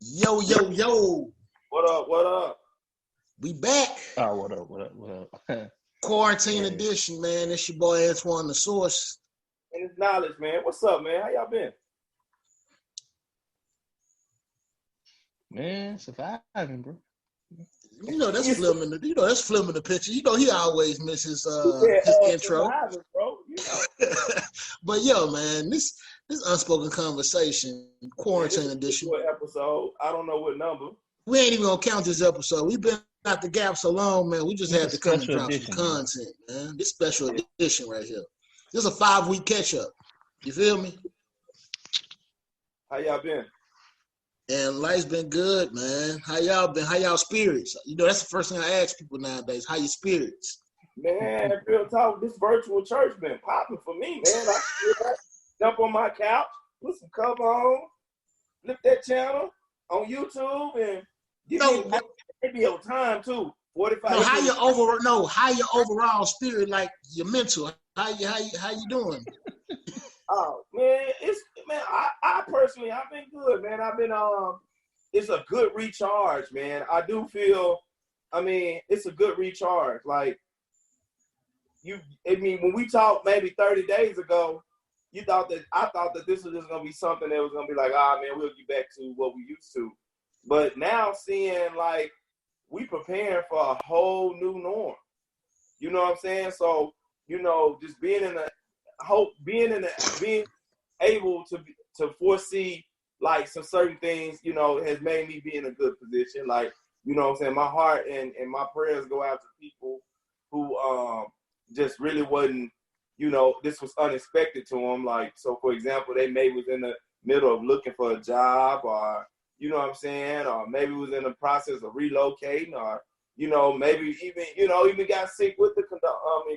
Yo, yo, yo. What up? What up? We back. Oh, what up? Quarantine Man. edition, man. It's your boy Antoine the Source. And it's knowledge, man. What's up, man? How y'all been? Man, surviving, bro. You know that's filming the picture. You know he always misses his intro. Surviving, bro. You know. But yo, man, this unspoken conversation, quarantine edition. Episode. I don't know what number. We ain't even gonna count this episode. We've been out the gap so long, man. We just had to come and drop edition, some content, man. This special edition right here. This is a 5-week catch up. You feel me? How y'all been? And life's been good, man. How y'all been? How y'all spirits? You know, that's the first thing I ask people nowadays. How your spirits? Man, real talk, this virtual church been popping for me, man. I jump on my couch, put some cover on, flip that channel on YouTube, and give me maybe your time too. 45. No, how your overall spirit, like your mental. How you doing? Oh man, I personally I've been good, man. I've been it's a good recharge, man. I do feel, it's a good recharge. Like when we talked maybe 30 days ago, I thought that this was just gonna be something that was gonna be like, man, we'll get back to what we used to. But now seeing like we preparing for a whole new norm. You know what I'm saying? So, you know, just being able to foresee like some certain things, you know, has made me be in a good position. Like, you know what I'm saying? My heart and my prayers go out to people who just really wasn't, you know, this was unexpected to them. Like, so for example, they maybe was in the middle of looking for a job, or, you know what I'm saying? Or maybe was in the process of relocating, or, you know, maybe even got sick with the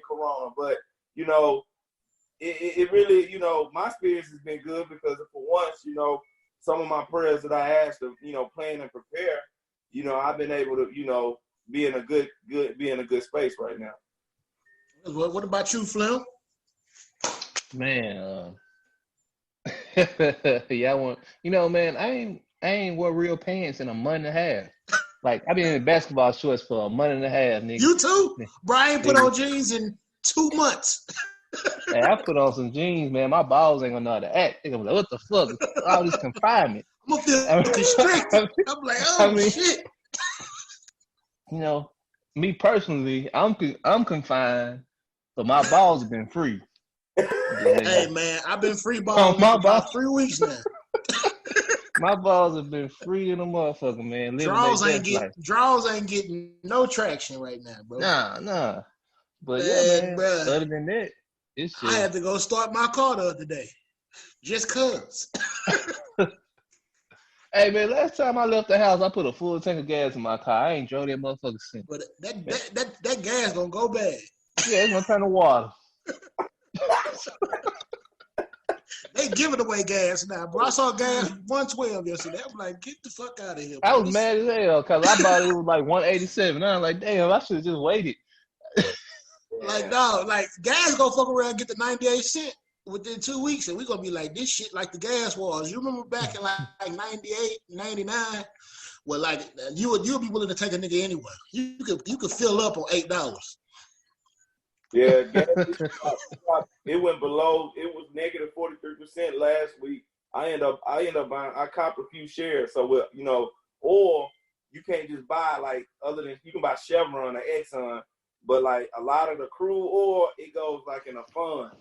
corona. But, you know, it really, you know, my experience has been good because for once, you know, some of my prayers that I asked to, you know, plan and prepare, you know, I've been able to, you know, be in a good space right now. What about you, Flim? Man, man, I ain't wore real pants in a month and a half. Like, I've been in basketball shorts for a month and a half, nigga. You too? Brian put on jeans in 2 months. Hey, I put on some jeans, man. My balls ain't gonna know how to act. They gonna be like, what the fuck? All this confinement. I'm gonna feel constricted. I'm like, shit. You know, me personally, I'm confined, but my balls have been free. Hey man, I've been free balling for about 3 weeks now. My balls have been free in the motherfucker, man. Draws ain't getting no traction right now, bro. Nah. But man, bruh, other than that, I had to go start my car the other day, just cause. Hey man, last time I left the house, I put a full tank of gas in my car. I ain't drove that motherfucker since. But that gas gonna go bad. Yeah, it's gonna turn to water. They giving away gas now, bro. I saw gas $1.12 yesterday. I'm like, get the fuck out of here. Bro. I was mad as hell because I bought it was like $1.87. I was like, damn, I should have just waited. Like, dog, like gas gonna fuck around and get to 98 cents within 2 weeks, and we're gonna be like this shit like the gas wars. You remember back in like 98, 99? Well, like you'll be willing to take a nigga anywhere. You could fill up on $8. Yeah, gas, it went below. It was negative 43% last week. I end up buying. I copped a few shares, so you know, or you can't just buy like other than you can buy Chevron or Exxon, but like a lot of the crude oil, it goes like in a fund.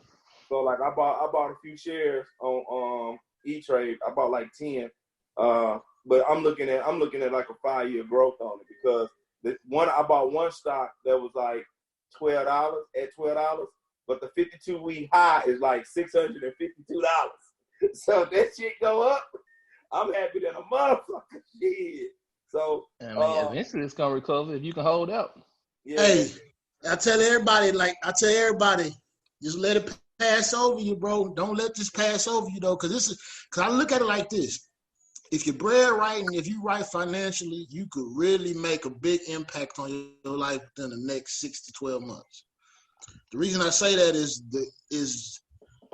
So like I bought a few shares on E-Trade. I bought like 10. But I'm looking at like a 5-year growth on it because I bought one stock that was like $12 at $12, but the 52-week high is like $652. So if that shit go up, I'm happy than a motherfucker. Shit. So eventually it's gonna recover if you can hold out. Yeah. Hey, I tell everybody, just let it pass over you, bro. Don't let this pass over you though, because I look at it like this. If you're bread right and if you right financially, you could really make a big impact on your life within the next 6 to 12 months. The reason I say that is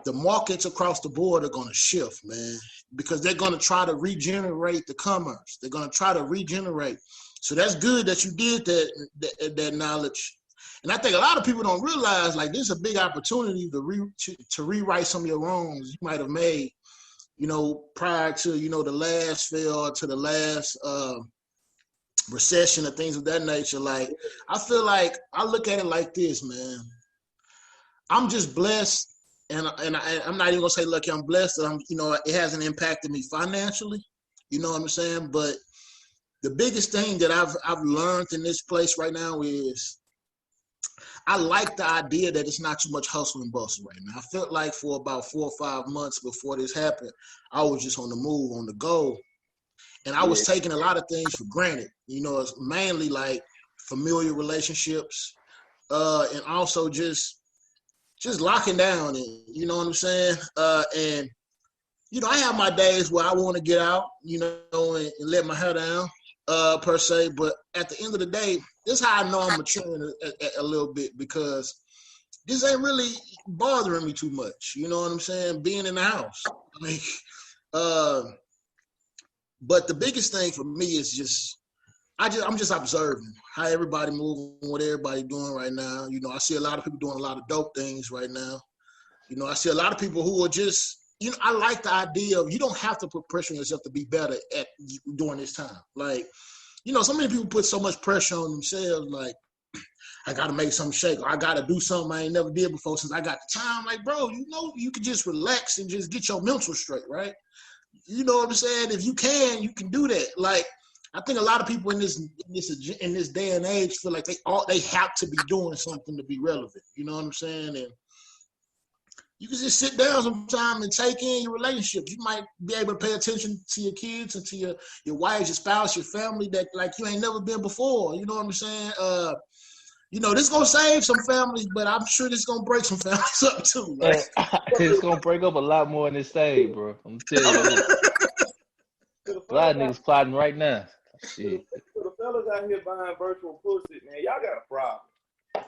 the markets across the board are going to shift, man, because they're going to try to regenerate the commerce. They're going to try to regenerate. So that's good that you did that knowledge. And I think a lot of people don't realize, like, this is a big opportunity to rewrite some of your wrongs you might have made, you know, prior to, you know, the last fail, to the last recession and things of that nature. Like, I feel like I look at it like this, man. I'm just blessed, and I'm not even gonna say lucky. I'm blessed that you know, it hasn't impacted me financially. You know what I'm saying? But the biggest thing that I've learned in this place right now is I like the idea that it's not too much hustle and bustle right now. I felt like for about 4 or 5 months before this happened, I was just on the move, on the go. And I was taking a lot of things for granted. You know, it's mainly like familiar relationships, and also just locking down, and you know what I'm saying? And, you know, I have my days where I want to get out, you know, and let my hair down, per se. But at the end of the day, this is how I know I'm maturing a little bit, because this ain't really bothering me too much. You know what I'm saying? Being in the house. Like, but the biggest thing for me is just, I'm just observing how everybody moving, what everybody doing right now. You know, I see a lot of people doing a lot of dope things right now. You know, I see a lot of people who are just, you know, I like the idea of you don't have to put pressure on yourself to be better at during this time. Like, you know, so many people put so much pressure on themselves, like, I got to make something shake, or I got to do something I ain't never did before since I got the time. Like, bro, you know, you can just relax and just get your mental straight, right? You know what I'm saying? If you can do that. Like, I think a lot of people in this day and age feel like they have to be doing something to be relevant. You know what I'm saying? And you can just sit down sometime and take in your relationships. You might be able to pay attention to your kids and to your wife, your spouse, your family that like you ain't never been before. You know what I'm saying? You know, this gonna save some families, but I'm sure this gonna break some families up too. Like. It's gonna break up a lot more in this stage, bro. I'm telling you. A lot of niggas plotting right now. Shit. So the fellas out here buying virtual pussy, man, y'all got a problem.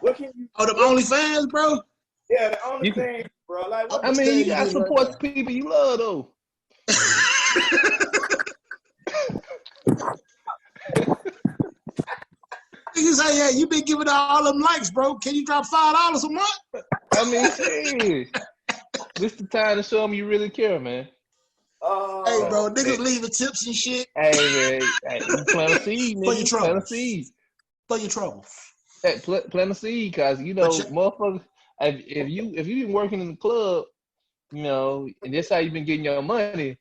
What can you? Oh, the OnlyFans, bro. Yeah, the OnlyFans, bro. Like, what? I mean, you gotta support the people you love, though. You say, yeah, you been giving out all them likes, bro. Can you drop $5 a month? I mean, shit. This the time to show them you really care, man. Hey, bro, niggas leaving tips and shit. Hey, man, you plant a seed, nigga. For your trouble. Plant a seed. For your trouble. Hey, plant a seed, cause you know, motherfuckers. If you been working in the club, you know, and that's how you been getting your money,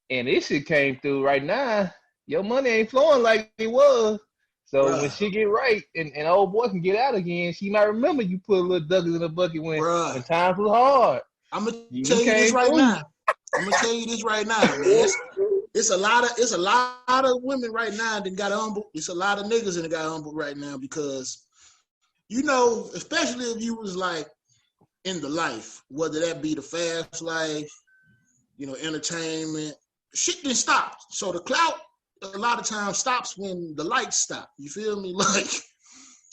and this shit came through right now, your money ain't flowing like it was. So when she get right and old boy can get out again, she might remember you put a little duckers in the bucket when times was hard. I'm gonna tell you this right now. I'm gonna tell you this right now, man. It's a lot of women right now that got humbled. It's a lot of niggas that got humbled right now because, you know, especially if you was like in the life, whether that be the fast life, you know, entertainment, shit didn't stop. So the clout a lot of times stops when the lights stop. You feel me? Like,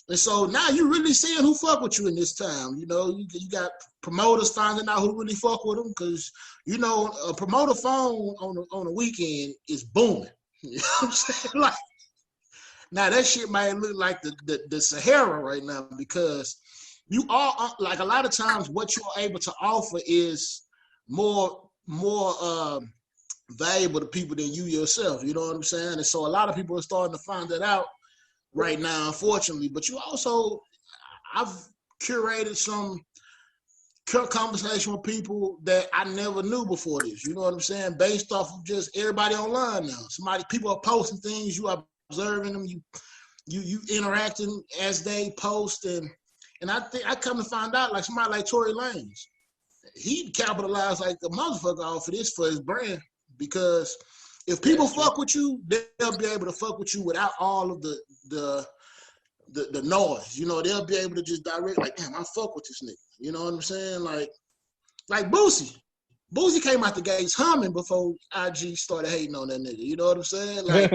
and so now you really seeing who fuck with you in this time. You know, you got promoters finding out who really fuck with them because, you know, a promoter phone on a weekend is booming. You know what I'm saying? Like, now that shit might look like the Sahara right now because you are like a lot of times what you're able to offer is more valuable to people than you yourself. You know what I'm saying? And so a lot of people are starting to find that out right now, unfortunately. But you also, I've curated some conversation with people that I never knew before this. You know what I'm saying? Based off of just everybody online now. People are posting things, you are observing them, you interacting as they post, and I think I come to find out like somebody like Tory Lanez, he capitalized like a motherfucker off of this for his brand. Because if people fuck with you, they'll be able to fuck with you without all of the noise. You know, they'll be able to just direct, like, damn, I fuck with this nigga. You know what I'm saying? Like Boosie. Boosie came out the gates humming before IG started hating on that nigga. You know what I'm saying? Like,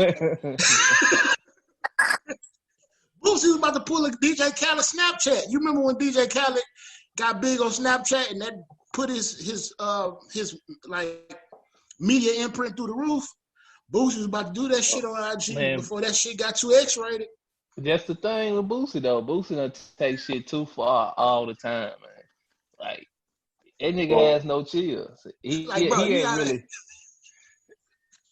Boosie was about to pull a DJ Khaled Snapchat. You remember when DJ Khaled got big on Snapchat and that put his like media imprint through the roof, Boosie was about to do that shit on IG before that shit got too X-rated. That's the thing with Boosie though. Boosie don't take shit too far all the time, man. Like that nigga has no chills. He ain't really.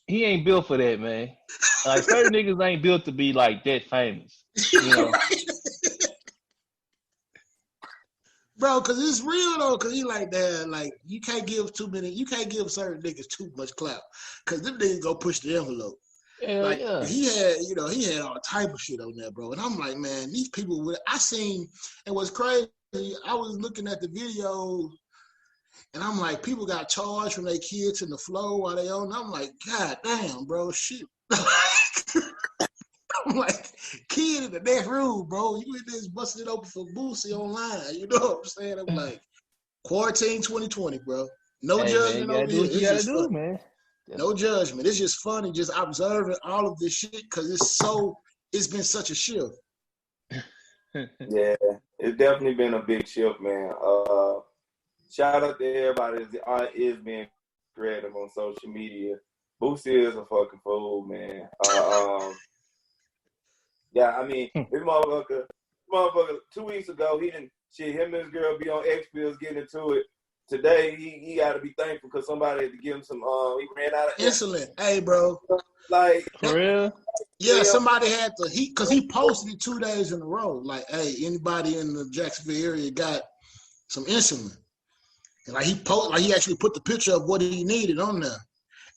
He ain't built for that, man. Like certain niggas ain't built to be like that famous. You know? Bro, cause it's real though, cause he like that. Like you can't give certain niggas too much clout, cause them niggas go push the envelope. Like he had all type of shit on there, bro. And I'm like, man, these people. I seen, and what's crazy, I was looking at the video, and I'm like, people got charged from their kids in the flow while they on. I'm like, God damn, bro, shit. I'm like, kid in the next room, bro. You in this busting it open for Boosie online. You know what I'm saying? I'm like, quarantine 2020, bro. No judgment over here. It's just fun. Man. No judgment. It's just funny just observing all of this shit because it's been such a shift. Yeah, it's definitely been a big shift, man. Shout out to everybody that is being creative on social media. Boosie is a fucking fool, man. Yeah, I mean, this motherfucker 2 weeks ago, him and his girl be on X Pills getting into it. Today, he got to be thankful because somebody had to give him some, he ran out of insulin. Hey, bro. Like, for real? Yeah, somebody had to, because he posted it 2 days in a row. Like, hey, anybody in the Jacksonville area got some insulin. And like he actually put the picture of what he needed on there.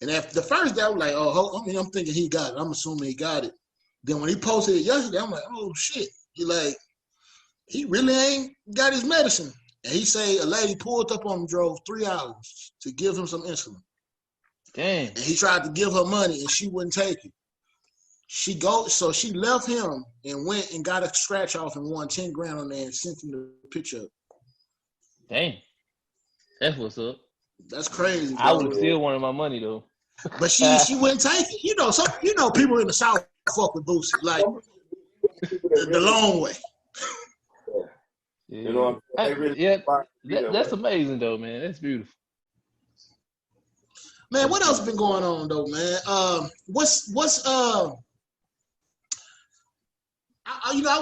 And after the first day, I was like, I'm thinking he got it. I'm assuming he got it. Then when he posted it yesterday, I'm like, oh shit. He really ain't got his medicine. And he say a lady pulled up on him, drove 3 hours to give him some insulin. Damn. And he tried to give her money and she wouldn't take it. So she left him and went and got a scratch off and won 10 grand on there and sent him the picture. Damn. That's what's up. That's crazy. Bro. I would have still wanted my money though. But she wouldn't take it. People in the South fuck with Boosie, like the long way. Yeah. You know, that's amazing though, man. That's beautiful. Man, what else been going on though, man? I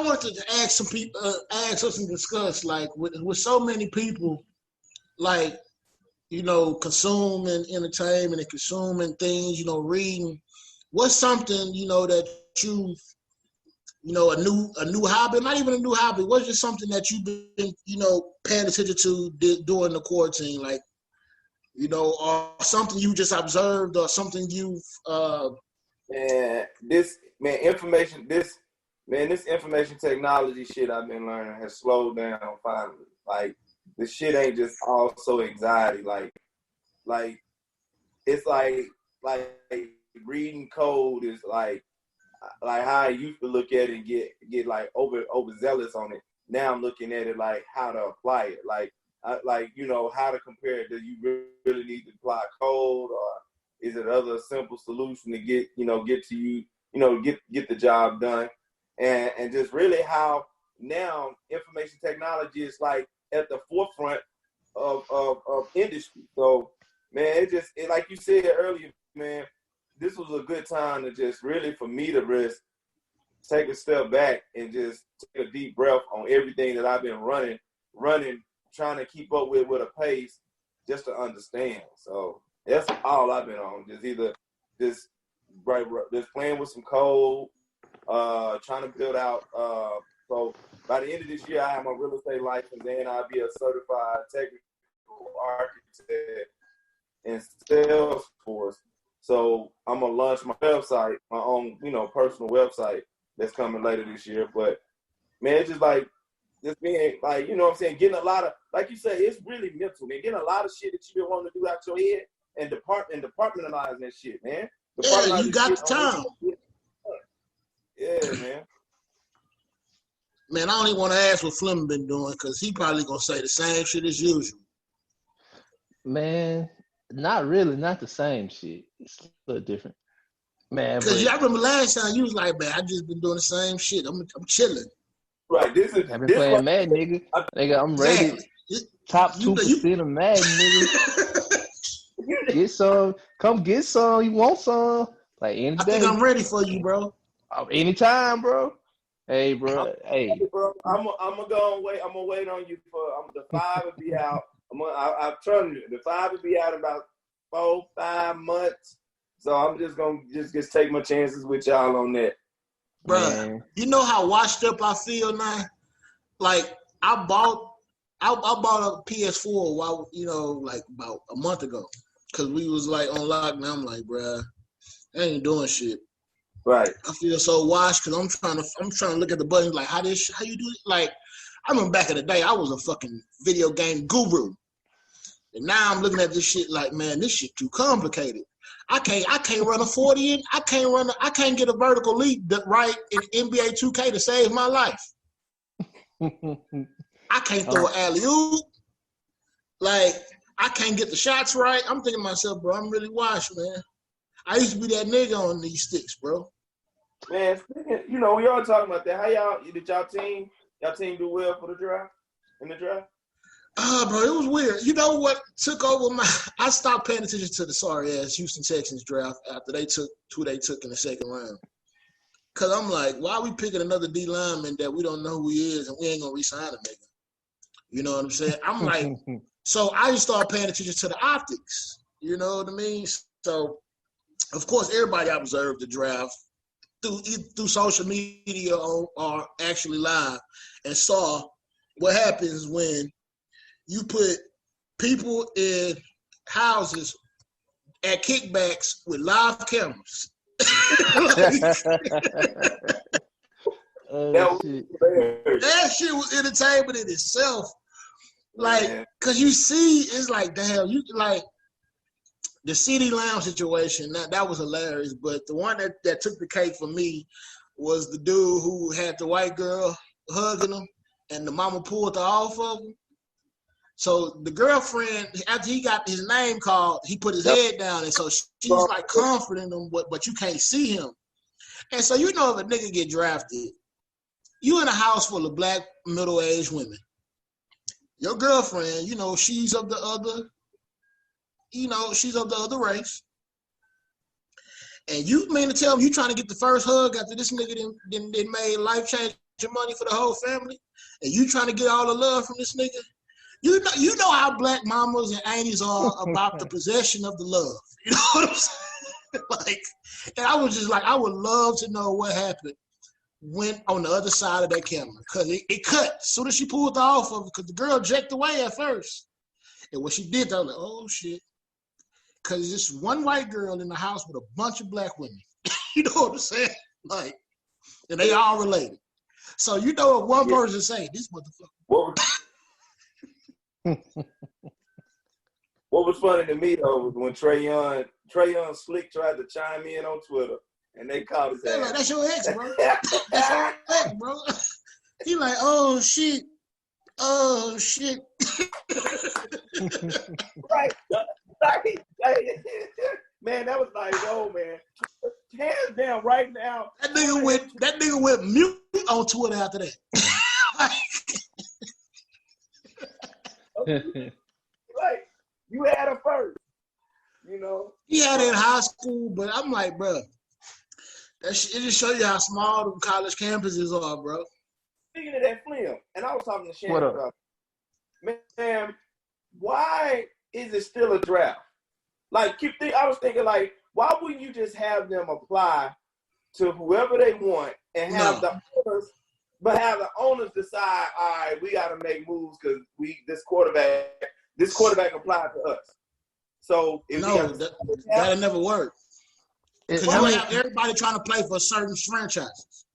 wanted to ask some people, ask us and discuss, like with so many people, like, consuming entertainment and consuming things, reading. What's something, that a new hobby, not even a new hobby, what's just something that you've been, paying attention to during the quarantine, like, or something you just observed or something you've this information technology shit I've been learning has slowed down finally. Like, this shit ain't just all so anxiety. Like it's like reading code is like how I used to look at it and get like overzealous on it. Now I'm looking at it like how to apply it. Like how to compare it. Do you really need to apply code, or is it other simple solution to get to you, get the job done? And just really how now information technology is like at the forefront of industry. So, man, it like you said earlier, man, this was a good time to just really, for me to just take a step back and just take a deep breath on everything that I've been running, trying to keep up with a pace just to understand. So that's all I've been on. Just playing with some code, trying to build out. So by the end of this year, I have my real estate license and I'll be a certified technical architect in Salesforce. So I'm gonna launch my website, my own, personal website that's coming later this year. But man, it's just like just being like, what I'm saying, getting a lot of, like you say, it's really mental, man. Getting a lot of shit that you've been wanting to do out your head and departmentalizing that shit, man. Yeah, you got the time. Yeah, man. Man, I don't even want to ask what Fleming been doing because he probably gonna say the same shit as usual. Man, not really, not the same shit. It's a little different, man. Because I remember last time you was like, man, I just been doing the same shit. I'm chilling. Right. I've been playing Madden, nigga. I'm ready. top 2% of Madden, nigga. Get some. Come get some. You want some? Like any day. I think I'm ready for you, bro. Anytime, bro. Hey, bro. Hey, bro. I'm gonna go and wait. I'm gonna wait on you for the 5 will be out. I'm telling you, the 5 will be out in about 4-5 months. So I'm just gonna just take my chances with y'all on that. Bro, you know how washed up I feel now? Like I bought a PS4 while like about a month ago, cause we was like on lockdown. I'm like, bro, I ain't doing shit. Right. I feel so washed because I'm trying to look at the buttons like how you do it. Like I remember back in the day, I was a fucking video game guru, and now I'm looking at this shit like, man, this shit too complicated. I can't run a 40 in. I can't get a vertical leap right in NBA 2K to save my life. I can't throw an alley-oop. Like, I can't get the shots right. I'm thinking to myself, bro, I'm really washed, man. I used to be that nigga on these sticks, bro. Man, we all talking about that. How did y'all team do well for the draft? In the draft? Bro, it was weird. You know what took over I stopped paying attention to the sorry-ass Houston Texans draft after they took who they took in the second round. Because I'm like, why are we picking another D lineman that we don't know who he is and we ain't going to re-sign a nigga? You know what I'm saying? I'm like, so I just started paying attention to the optics. You know what I mean? So, of course, everybody observed the draft through social media or actually live and saw what happens when you put people in houses at kickbacks with live cameras. That shit was entertainment in itself. Like, cause you see, it's like, damn, you like the CD Lounge situation. That was hilarious. But the one that took the cake for me was the dude who had the white girl hugging him, and the mama pulled her off of him. So the girlfriend, after he got his name called, he put his head down, and so she's like comforting him, but you can't see him. And so if a nigga get drafted, you in a house full of black middle-aged women. Your girlfriend, she's of the other race. And you mean to tell me you trying to get the first hug after this nigga then made life-changing money for the whole family? And you trying to get all the love from this nigga? You know how black mamas and aunties are about the possession of the love. You know what I'm saying? Like, and I was just like, I would love to know what happened when on the other side of that camera. Because it cut as soon as she pulled off of it, because the girl jacked away at first. And when she did, I was like, oh, shit. Because it's one white girl in the house with a bunch of black women. You know what I'm saying? Like, and they all related. So if one person say, this motherfucker. What was funny to me though was when Trae Young Slick tried to chime in on Twitter and they called his ass. Like, that's your ex, bro. That's your ex, bro. He like, oh shit. Right. Man, that was like, yo, man. Hands down right now. That nigga went mute on Twitter after that. Like, you had her first, He had it in high school, but I'm like, bro, it just show you how small the college campuses are, bro. Speaking of that film, and I was talking to Shannon about it. Man, why is it still a draft? Like, I was thinking, like, why wouldn't you just have them apply to whoever they want and have the owners decide, all right, we got to make moves because this quarterback applied to us. So that'll never work. Because you have everybody trying to play for certain franchises.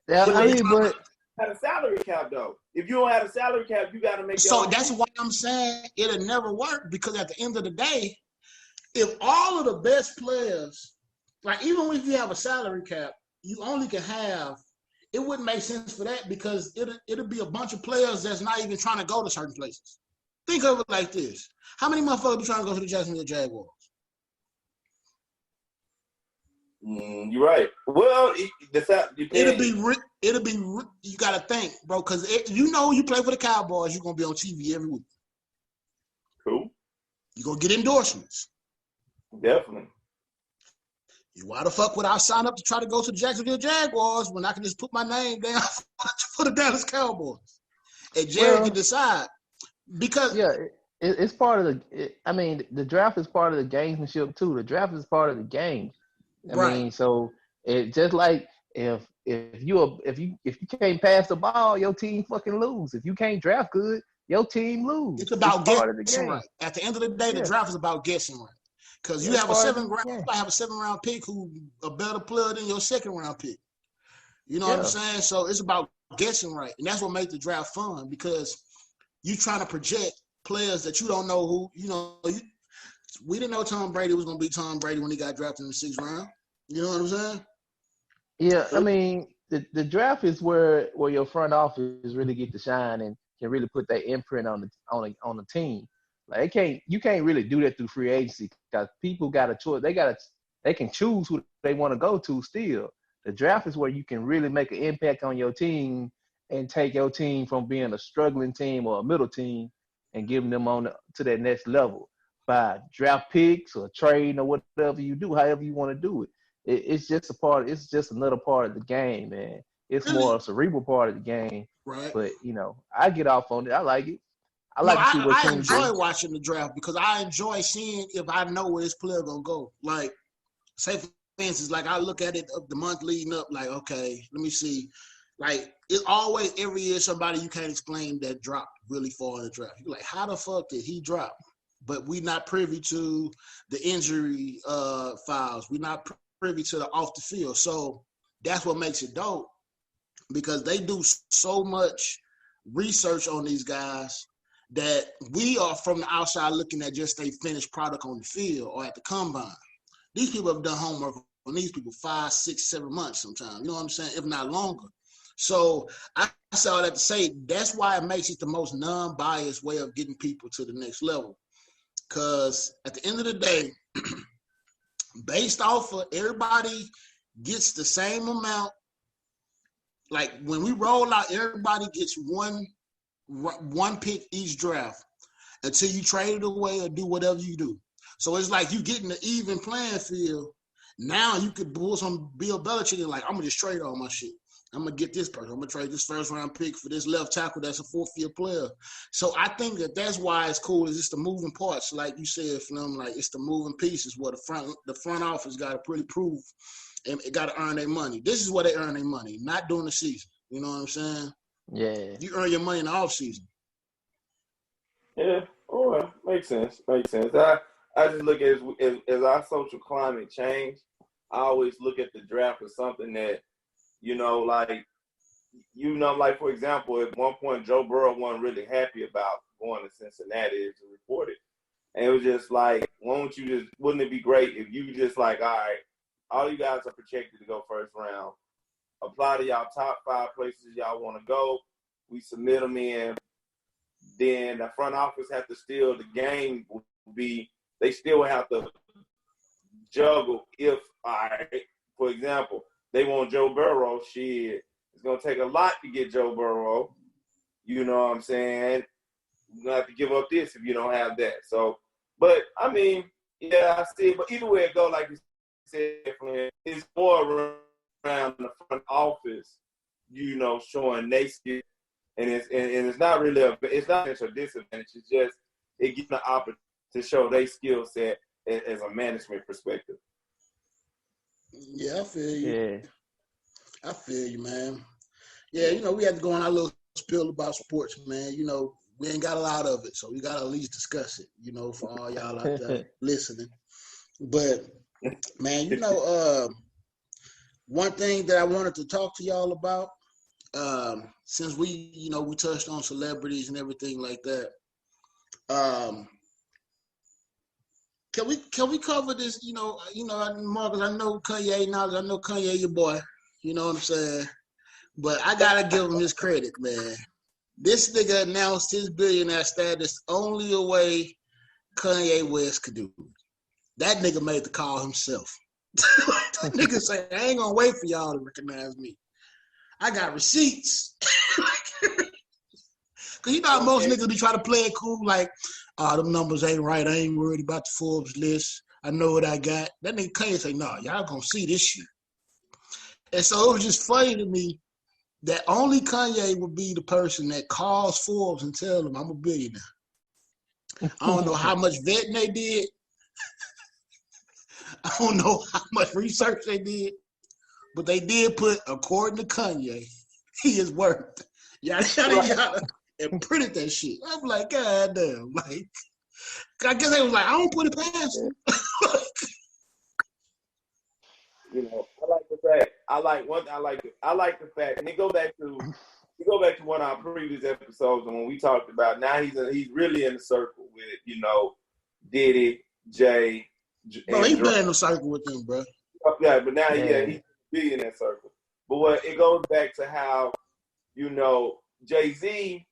Yeah, but had a salary cap though. If you don't have a salary cap, you got to make. So that's why I'm saying it'll never work, because at the end of the day, if all of the best players, like even if you have a salary cap, you only can have. It wouldn't make sense for that because it'll be a bunch of players that's not even trying to go to certain places. Think of it like this: how many motherfuckers be trying to go to the Jacksonville Jaguars? You're right. Well, it'll be. You gotta think, bro, because you play for the Cowboys, you're gonna be on TV every week. Cool. You're going to get endorsements. Definitely. Why the fuck would I sign up to try to go to the Jacksonville Jaguars when I can just put my name down for the Dallas Cowboys? And Jerry can decide. Because it's part of the draft is part of the gamesmanship too. The draft is part of the game. I mean, so it just like if you can't pass the ball, your team fucking lose. If you can't draft good, your team lose. It's about guessing right. At the end of the day, the draft is about guessing right. Because you have a 7-round pick who a better player than your 2nd-round pick. You know what I'm saying? So it's about guessing right. And that's what makes the draft fun because you trying to project players that you don't know who, we didn't know Tom Brady was going to be Tom Brady when he got drafted in the 6th round. You know what I'm saying? Yeah, I mean, the draft is where your front office really get to shine and can really put that imprint on the team. Like you can't really do that through free agency because people got a choice. They can choose who they want to go to still. The draft is where you can really make an impact on your team and take your team from being a struggling team or a middle team and giving them to that next level by draft picks or trading or whatever you do, however you want to do it. It's just another part of the game, man. It's more a cerebral part of the game. Right. But, I get off on it. I like it. I enjoy watching the draft because I enjoy seeing if I know where this player gonna go. Like, say for instance, like I look at it the month leading up, like, okay, let me see. Like, it's always every year somebody you can't explain that dropped really far in the draft. You're like, how the fuck did he drop? But we're not privy to the injury files. We're not privy to the off the field. So that's what makes it dope because they do so much research on these guys that we are from the outside looking at just a finished product on the field or at the combine. These people have done homework on these people 5, 6, 7 months sometimes. You know what I'm saying? If not longer. So I say all that to say that's why it makes it the most non-biased way of getting people to the next level. Because at the end of the day, based off of everybody gets the same amount. Like when we roll out, everybody gets one pick each draft until you trade it away or do whatever you do. So it's like you getting the even playing field. Now you could pull some Bill Belichick and like, I'm going to just trade all my shit. I'm going to get this person. I'm going to trade this 1st-round pick for this left tackle that's a 4th-year player. So I think that's why it's cool is it's the moving parts. Like you said, Flem, like it's the moving pieces where the front office got to really prove and it got to earn their money. This is where they earn their money, not during the season. You know what I'm saying? Yeah. You earn your money in the off season. Yeah. All right. Makes sense. I just look at it as our social climate change. I always look at the draft as something that, like for example, at one point Joe Burrow wasn't really happy about going to Cincinnati as reported. And it was just like, wouldn't it be great if you just like, all right, all you guys are projected to go 1st round. Apply to y'all top 5 places y'all want to go. We submit them in. Then the front office have to still, the game will be, they still have to juggle if, all right, for example, they want Joe Burrow, shit, it's going to take a lot to get Joe Burrow. You know what I'm saying? You're going to have to give up this if you don't have that. So, but, I mean, yeah, I see it. But either way it go, like you said, it's more around the front office, showing they skill. And it's not really it's not a disadvantage. It's just it gives the opportunity to show their skill set as a management perspective. Yeah, I feel you. Yeah. I feel you, man. Yeah, we had to go on our little spill about sports, man. We ain't got a lot of it, so we got to at least discuss it, for all y'all out there listening. But, man, one thing that I wanted to talk to y'all about, since we touched on celebrities and everything like that, can we cover this? Marcus, I know Kanye knowledge. I know Kanye your boy. You know what I'm saying? But I gotta give him his credit, man. This nigga announced his billionaire status only a way Kanye West could do it. That nigga made the call himself. That nigga say, I ain't gonna wait for y'all to recognize me. I got receipts. Cause most niggas be trying to play it cool, like, them numbers ain't right. I ain't worried about the Forbes list. I know what I got. That nigga Kanye say, nah, y'all gonna see this shit. And so it was just funny to me that only Kanye would be the person that calls Forbes and tell them I'm a billionaire. I don't know how much vetting they did. I don't know how much research they did, but they did put, according to Kanye, he is worth yada yada yada, and printed that shit. I'm like, God damn, like, I guess they was like, I don't put it past him. You know, I like the fact. I like the fact, and it go back to one of our previous episodes when we talked about. Now he's really in the circle with, you know, Diddy, Jay. Bro, he been in the circle with them, bro. Yeah, but now he's in that circle. But it goes back to how, you know, Jay-Z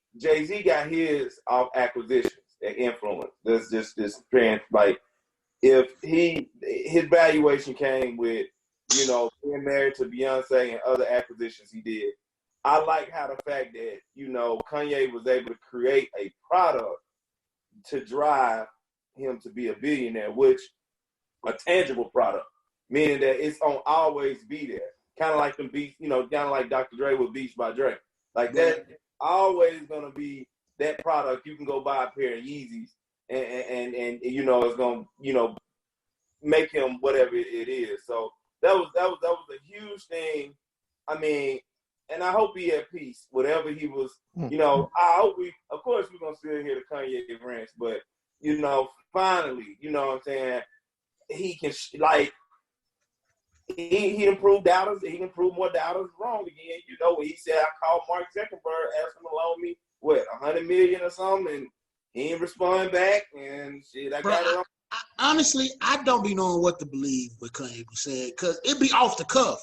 got his off acquisitions and influence. There's just this trend, like, if his valuation came with, you know, being married to Beyonce and other acquisitions he did. I like how the fact that, you know, Kanye was able to create a product to drive him to be a billionaire, which a tangible product, meaning that it's gonna always be there. Kind of like them beats, you know, kind of like Dr. Dre with Beats by Dre. Like that, always gonna be that product. You can go buy a pair of Yeezys and you know, it's gonna, you know, make him whatever it is. So that was a huge thing. I mean, and I hope he at peace, whatever he was, you know, I hope of course we're gonna still hear the Kanye rants, but, you know, finally, you know what I'm saying, he can, like, he improved doubters, he improved more doubters wrong again. You know, when he said, I called Mark Zuckerberg, asked him to loan me, what, $100 million or something, and he didn't respond back, and shit, got it on. Honestly, I don't be knowing what to believe what Kanye said, because it be off the cuff.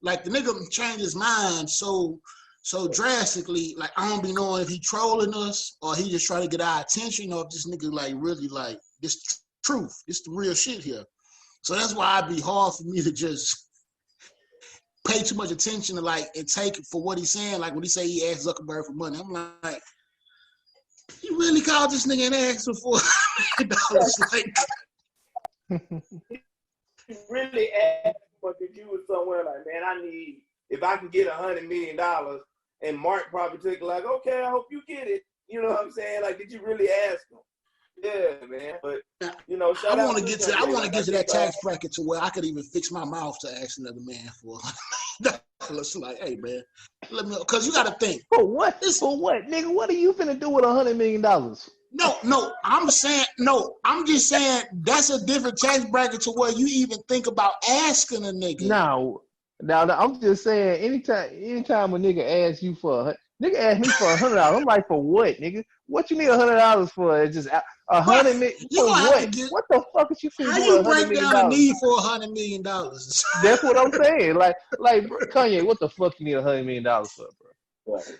Like, the nigga changed his mind so drastically. Like, I don't be knowing if he trolling us or he just trying to get our attention, or if this nigga, like, really, like, this truth. It's the real shit here. So that's why it'd be hard for me to just pay too much attention to, like, and take it for what he's saying. Like, when he say he asked Zuckerberg for money, I'm like, you really called this nigga and asked him for $100? Like, you really asked, but if you was somewhere like, man, I need, if I can get $100 million, and Mark probably took like, okay, I hope you get it. You know what I'm saying? Like, did you really ask him? Yeah, man. But, you know, I want to get to that tax bracket to where I could even fix my mouth to ask another man for $100. Like, hey, man, let me, because you got to think. For what? For what, nigga? What are you finna do with $100 million? No, I'm just saying that's a different tax bracket to where you even think about asking a nigga. No, I'm just saying anytime a nigga asks you for nigga ask me for $100, I'm like, for what, nigga? What you need $100 for? It's just $100 million for what? What the fuck is you finna do with $100 million? How you break down the need for $100 million? That's what I'm saying. Like Kanye, what the fuck you need $100 million for, bro? Right.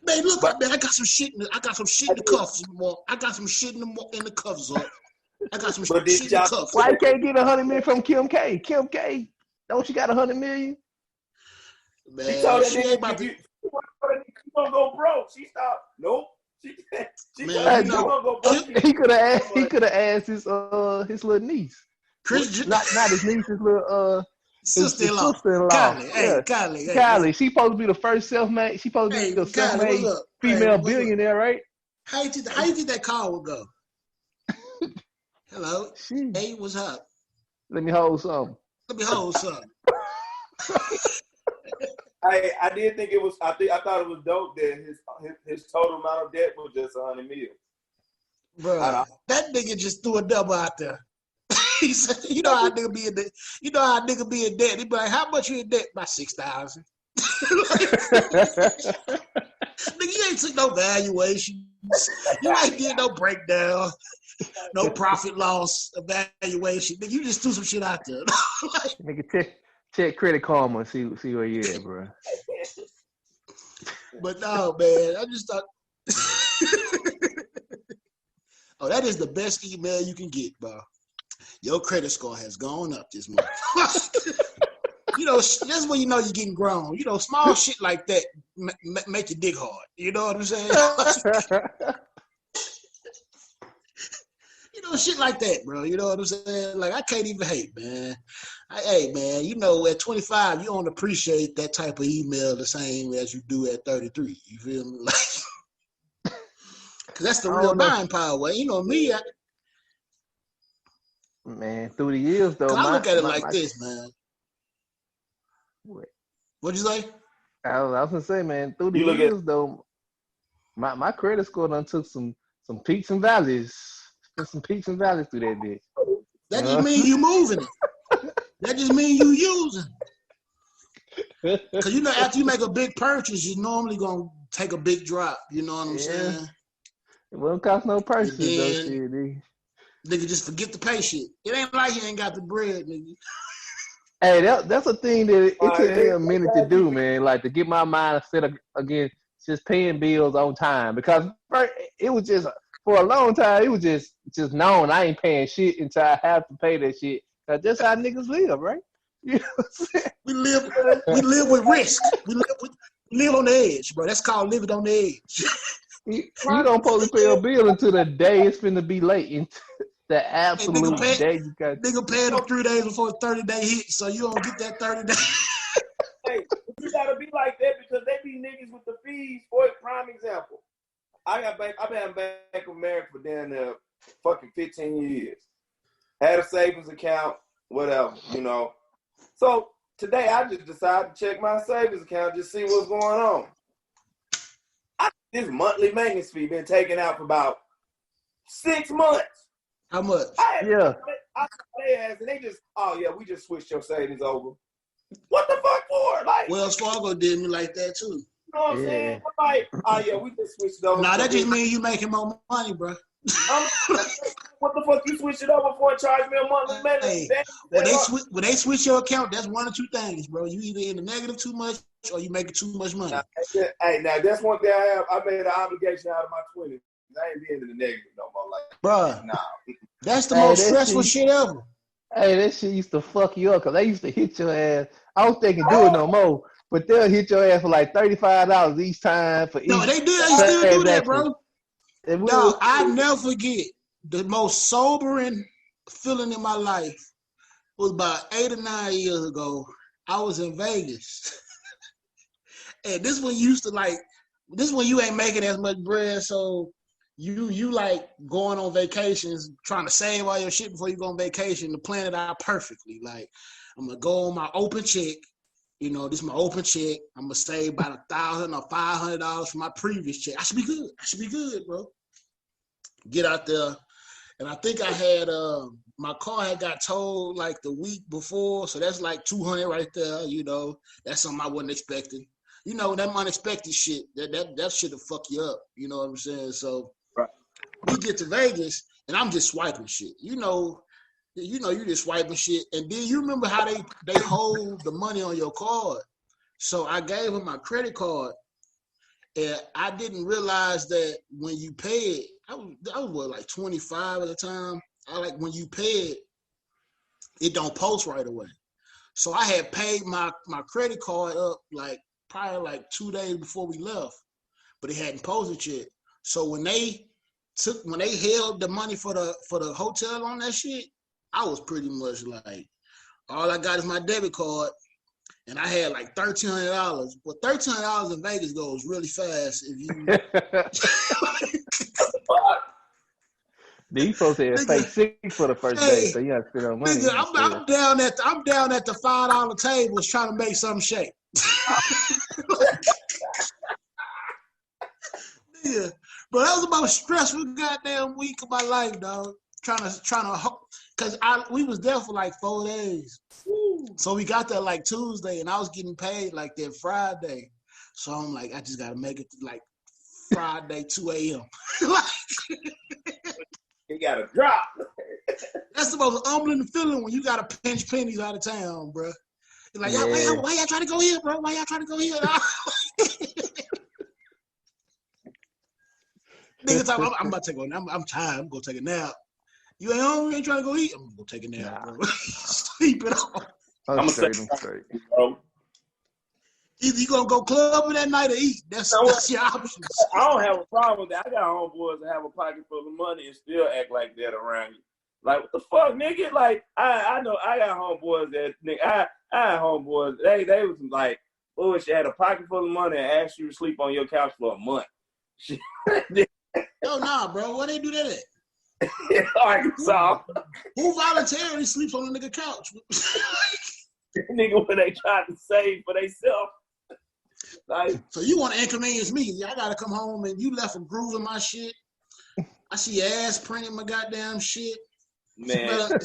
Man, look, man, I got some shit in the cuffs. I got some shit in the cuffs up. I got some shit in the cuffs. Why you can't get $100 million from Kim K? Kim K, don't you got $100 million? Man, she ain't about to. She gonna go broke. She stopped. Nope. She man, gonna go broke. He could have asked his little niece. Not his niece, his little sister-in-law. Kylie. Kylie. She supposed to be the first self-made. She supposed to be the self-made female billionaire, right? How you think that call would go? Hello. Hey, what's up? Let me hold something. I did think it was. I thought it was dope that his total amount of debt was just $100 million. Bro, that nigga just threw a double out there. He said, "You know how nigga be in debt. You know how nigga be in debt. He be like, how much you in debt? By $6,000. Nigga, you ain't took no valuations. You ain't did no breakdown, no profit loss evaluation. Nigga, you just threw some shit out there. Nigga, check Credit Karma and see where you at, bro. But no, man, I just thought. Oh, that is the best email you can get, bro. Your credit score has gone up this month. You know, that's when you know you're getting grown. You know, small shit like that make you dig hard. You know what I'm saying? shit like that, bro. You know what I'm saying? Like, I can't even hate, man. Hey, man, you know, at 25, you don't appreciate that type of email the same as you do at 33. You feel me? Like, because that's the real buying power. You know me. Man, through the years, though. I look at it like this, man. What'd you say? I was going to say, man, through the years, though, my credit score done took some peaks and valleys. Some peaks and valleys through that bitch. That just means you moving it. That just means you using it. Because, you know, after you make a big purchase, you're normally going to take a big drop. You know what I'm saying? It won't cost no purchase, though, shit, nigga. Nigga just forget to pay shit. It ain't like you ain't got the bread, nigga. Hey, that's a thing that it took me a minute to do, man. Like, to get my mind set against just paying bills on time. Because first, it was just, for a long time, it was just known I ain't paying shit until I have to pay that shit. That's how niggas live, right? You know what I'm saying? We live with risk. We live on the edge, bro. That's called living on the edge. You don't supposed to pay a bill until the day it's finna be late. The absolute day you got. Nigga paying them 3 days before the 30-day hit, so you don't get that 30 days. Hey, you gotta be like that because they be niggas with the fees. For a prime example, I've been Bank of America for damn near fucking 15 years. Had a savings account, whatever, you know. So today I just decided to check my savings account, just see what's going on. This monthly maintenance fee been taken out for about 6 months. How much? I asked, and they just, we just switched your savings over. What the fuck for? Like, Wells Fargo did me like that too. You know what I'm saying? I'm like, we just switched it over. Nah, that just means you making more money, bro. What the fuck you switch it over for and charge me a monthly maintenance? Hey, when they switch your account, that's one of two things, bro. You either in the negative too much or you making too much money. Now that's one thing I have. I made an obligation out of my 20s. I ain't being in the negative no more. Like, bro, nah. That's the most stressful shit ever. Hey, that shit used to fuck you up because they used to hit your ass. I don't think they can do it no more, but they'll hit your ass for like $35 each time for each. No, they do. They still do that, bro. No, I never forget the most sobering feeling in my life was about 8 or 9 years ago. I was in Vegas, and this one used to like. This one you ain't making as much bread, so. You like going on vacations, trying to save all your shit before you go on vacation to plan it out perfectly. Like, I'm gonna go on my open check. You know, this is my open check. I'm gonna save about $1,000 or $500 from my previous check. I should be good, bro. Get out there, and I think I had my car had got towed like the week before, so that's like $200 right there. You know, that's something I wasn't expecting. You know, that unexpected shit that shit'll fuck you up. You know what I'm saying? So. We get to Vegas and I'm just swiping shit. You know, you just swiping shit. And then you remember how they hold the money on your card. So I gave him my credit card and I didn't realize that when you pay it, I was what, like 25 at the time. When you pay it don't post right away. So I had paid my credit card up like probably like 2 days before we left, but it hadn't posted yet. So when they held the money for the hotel on that shit, I was pretty much like, all I got is my debit card, and I had like $1,300. Well, $1,300 in Vegas goes really fast if you. You supposed to have paid $6 for the first day, so you have to spend on money. Nigga, I'm down at the $5 tables trying to make something shake. Yeah. But that was the most stressful goddamn week of my life, dog. Trying to, cause we was there for like 4 days. So we got there like Tuesday, and I was getting paid like that Friday. So I'm like, I just gotta make it to like Friday 2 a.m. You gotta drop. That's the most humbling feeling when you gotta pinch pennies out of town, bro. You're like, why y'all trying to go here, bro? Why y'all trying to go here? Niggas talking, I'm about to take one. I'm tired. I'm gonna take a nap. You ain't hungry? Ain't trying to go eat? I'm gonna take a nap, bro. Sleep it off. I'm straight. Bro. Either you gonna go clubbing that night or eat. That's your options. I don't have a problem with that. I got homeboys that have a pocket full of money and still act like that around you. Like, what the fuck, nigga? Like, I know I got homeboys that nigga. I had homeboys. They was like, oh, she had a pocket full of money and asked you to sleep on your couch for a month. Oh nah, bro. Where they do that at? Arkansas. Who voluntarily sleeps on a nigga couch? Nigga, when they try to save for themselves. Like, so you want to inconvenience me? I gotta come home and you left a groove in my shit. I see your ass printing my goddamn shit. Man,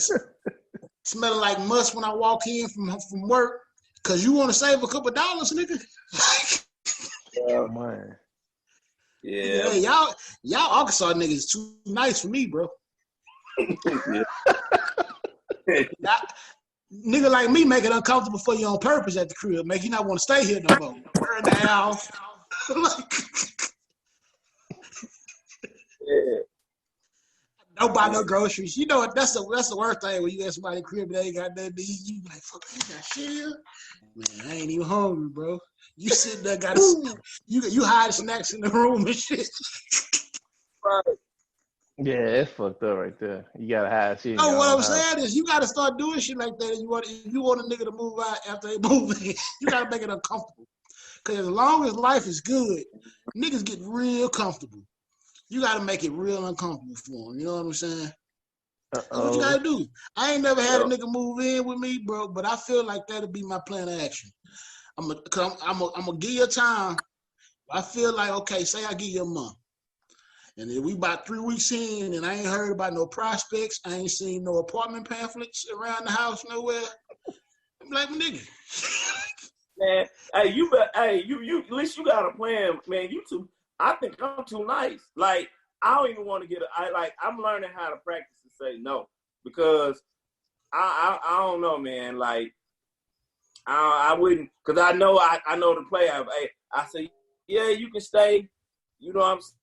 smelling like must when I walk in from work. Cause you want to save a couple dollars, nigga. Yeah, man. Yeah. Hey, y'all Arkansas niggas too nice for me, bro. Nigga like me make it uncomfortable for you on purpose at the crib. Make you not want to stay here no more. Burn the house. Yeah. Don't buy no groceries. You know what? That's the worst thing when you get somebody in the crib and they ain't got nothing to eat. You be like, fuck, you got shit here? Man, I ain't even hungry, bro. You sitting there, you hide snacks in the room and shit. Right. Yeah, that's fucked up right there. You gotta hide shit. No, what I'm saying is you gotta start doing shit like that. If you want a nigga to move out after they move in, you gotta make it uncomfortable. Cause as long as life is good, niggas get real comfortable. You gotta make it real uncomfortable for them. You know what I'm saying? That's what you gotta do. I ain't never had a nigga move in with me, bro, but I feel like that'll be my plan of action. I'm gonna give you a time. I feel like, okay, say I give you a month. And then we about 3 weeks in and I ain't heard about no prospects. I ain't seen no apartment pamphlets around the house nowhere. I'm like, nigga. Man, hey, you at least you got a plan, man. You too. I think I'm too nice. Like, I don't even want to I'm learning how to practice to say no because I don't know, man. Like, I wouldn't, because I know the play. I say, yeah, you can stay. You know what I'm saying?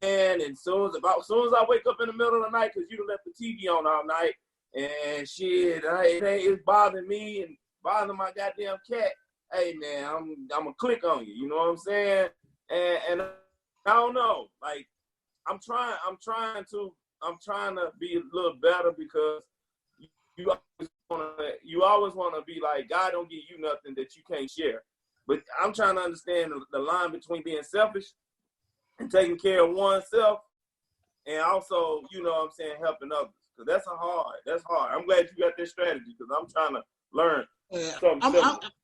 And as soon as I wake up in the middle of the night, because you done left the TV on all night, and shit, it's bothering me and bothering my goddamn cat. Hey, man, I'm gonna click on you. You know what I'm saying? And I don't know. Like, I'm trying to be a little better because you always want to be like, God don't give you nothing that you can't share. But I'm trying to understand the line between being selfish and taking care of oneself and also, you know what I'm saying, helping others. Because that's hard. I'm glad you got this strategy because I'm trying to learn something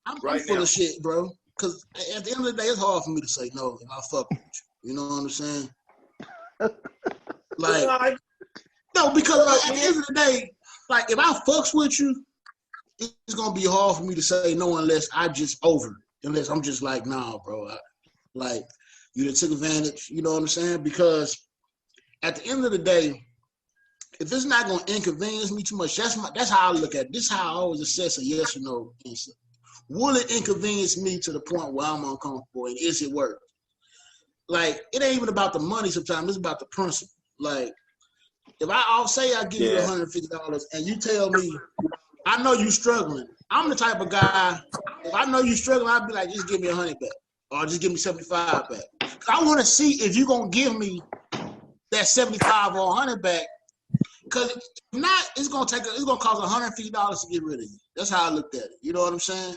I'm right full now. of shit, bro. Because at the end of the day, it's hard for me to say no if I fuck with you. You know what I'm saying? Like, no, because at the end of the day, like, if I fucks with you, it's going to be hard for me to say no unless I just over it. Unless I'm just like, nah, bro. Like, you done took advantage, you know what I'm saying? Because at the end of the day, if it's not going to inconvenience me too much, that's how I look at it. This is how I always assess a yes or no answer. Will it inconvenience me to the point where I'm uncomfortable, and is it worth it? Like, it ain't even about the money sometimes. It's about the principle. Like, if I'll say I give you $150 and you tell me, I know you struggling. I'm the type of guy, if I know you struggling, I'd be like, just give me $100 back. Or just give me $75 back. I want to see if you're going to give me that $75 or $100 back. Because if not, it's going to cost $150 to get rid of you. That's how I looked at it. You know what I'm saying?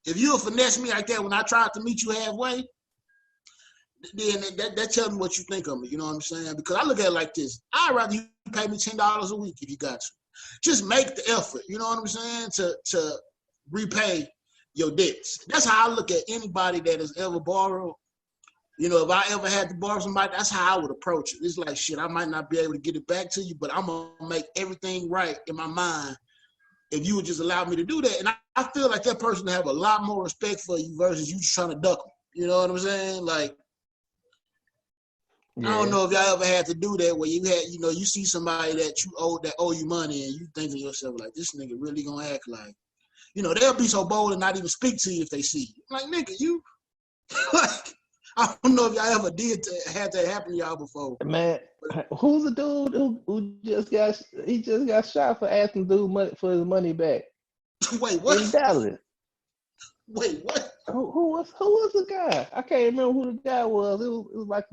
If you'll finesse me like that when I tried to meet you halfway, then that tells me what you think of me. You know what I'm saying? Because I look at it like this. I'd rather you pay me $10 a week if you got to. Just make the effort. You know what I'm saying? To repay your debts. That's how I look at anybody that has ever borrowed. You know, if I ever had to borrow somebody, that's how I would approach it. It's like, shit, I might not be able to get it back to you, but I'm going to make everything right in my mind if you would just allow me to do that. And I feel like that person have a lot more respect for you versus you just trying to duck them. You know what I'm saying? Like, yeah. I don't know if y'all ever had to do that where you had, you know, you see somebody that owe you money and you think to yourself, like, this nigga really going to act like, you know, they'll be so bold and not even speak to you if they see you. Like, nigga, you, like, I don't know if y'all ever had that happen to y'all before. Man, who's the dude who just got shot for asking dude for his money back? Wait, what? In Dallas. Wait, what? who was the guy? I can't remember who the guy was. It was like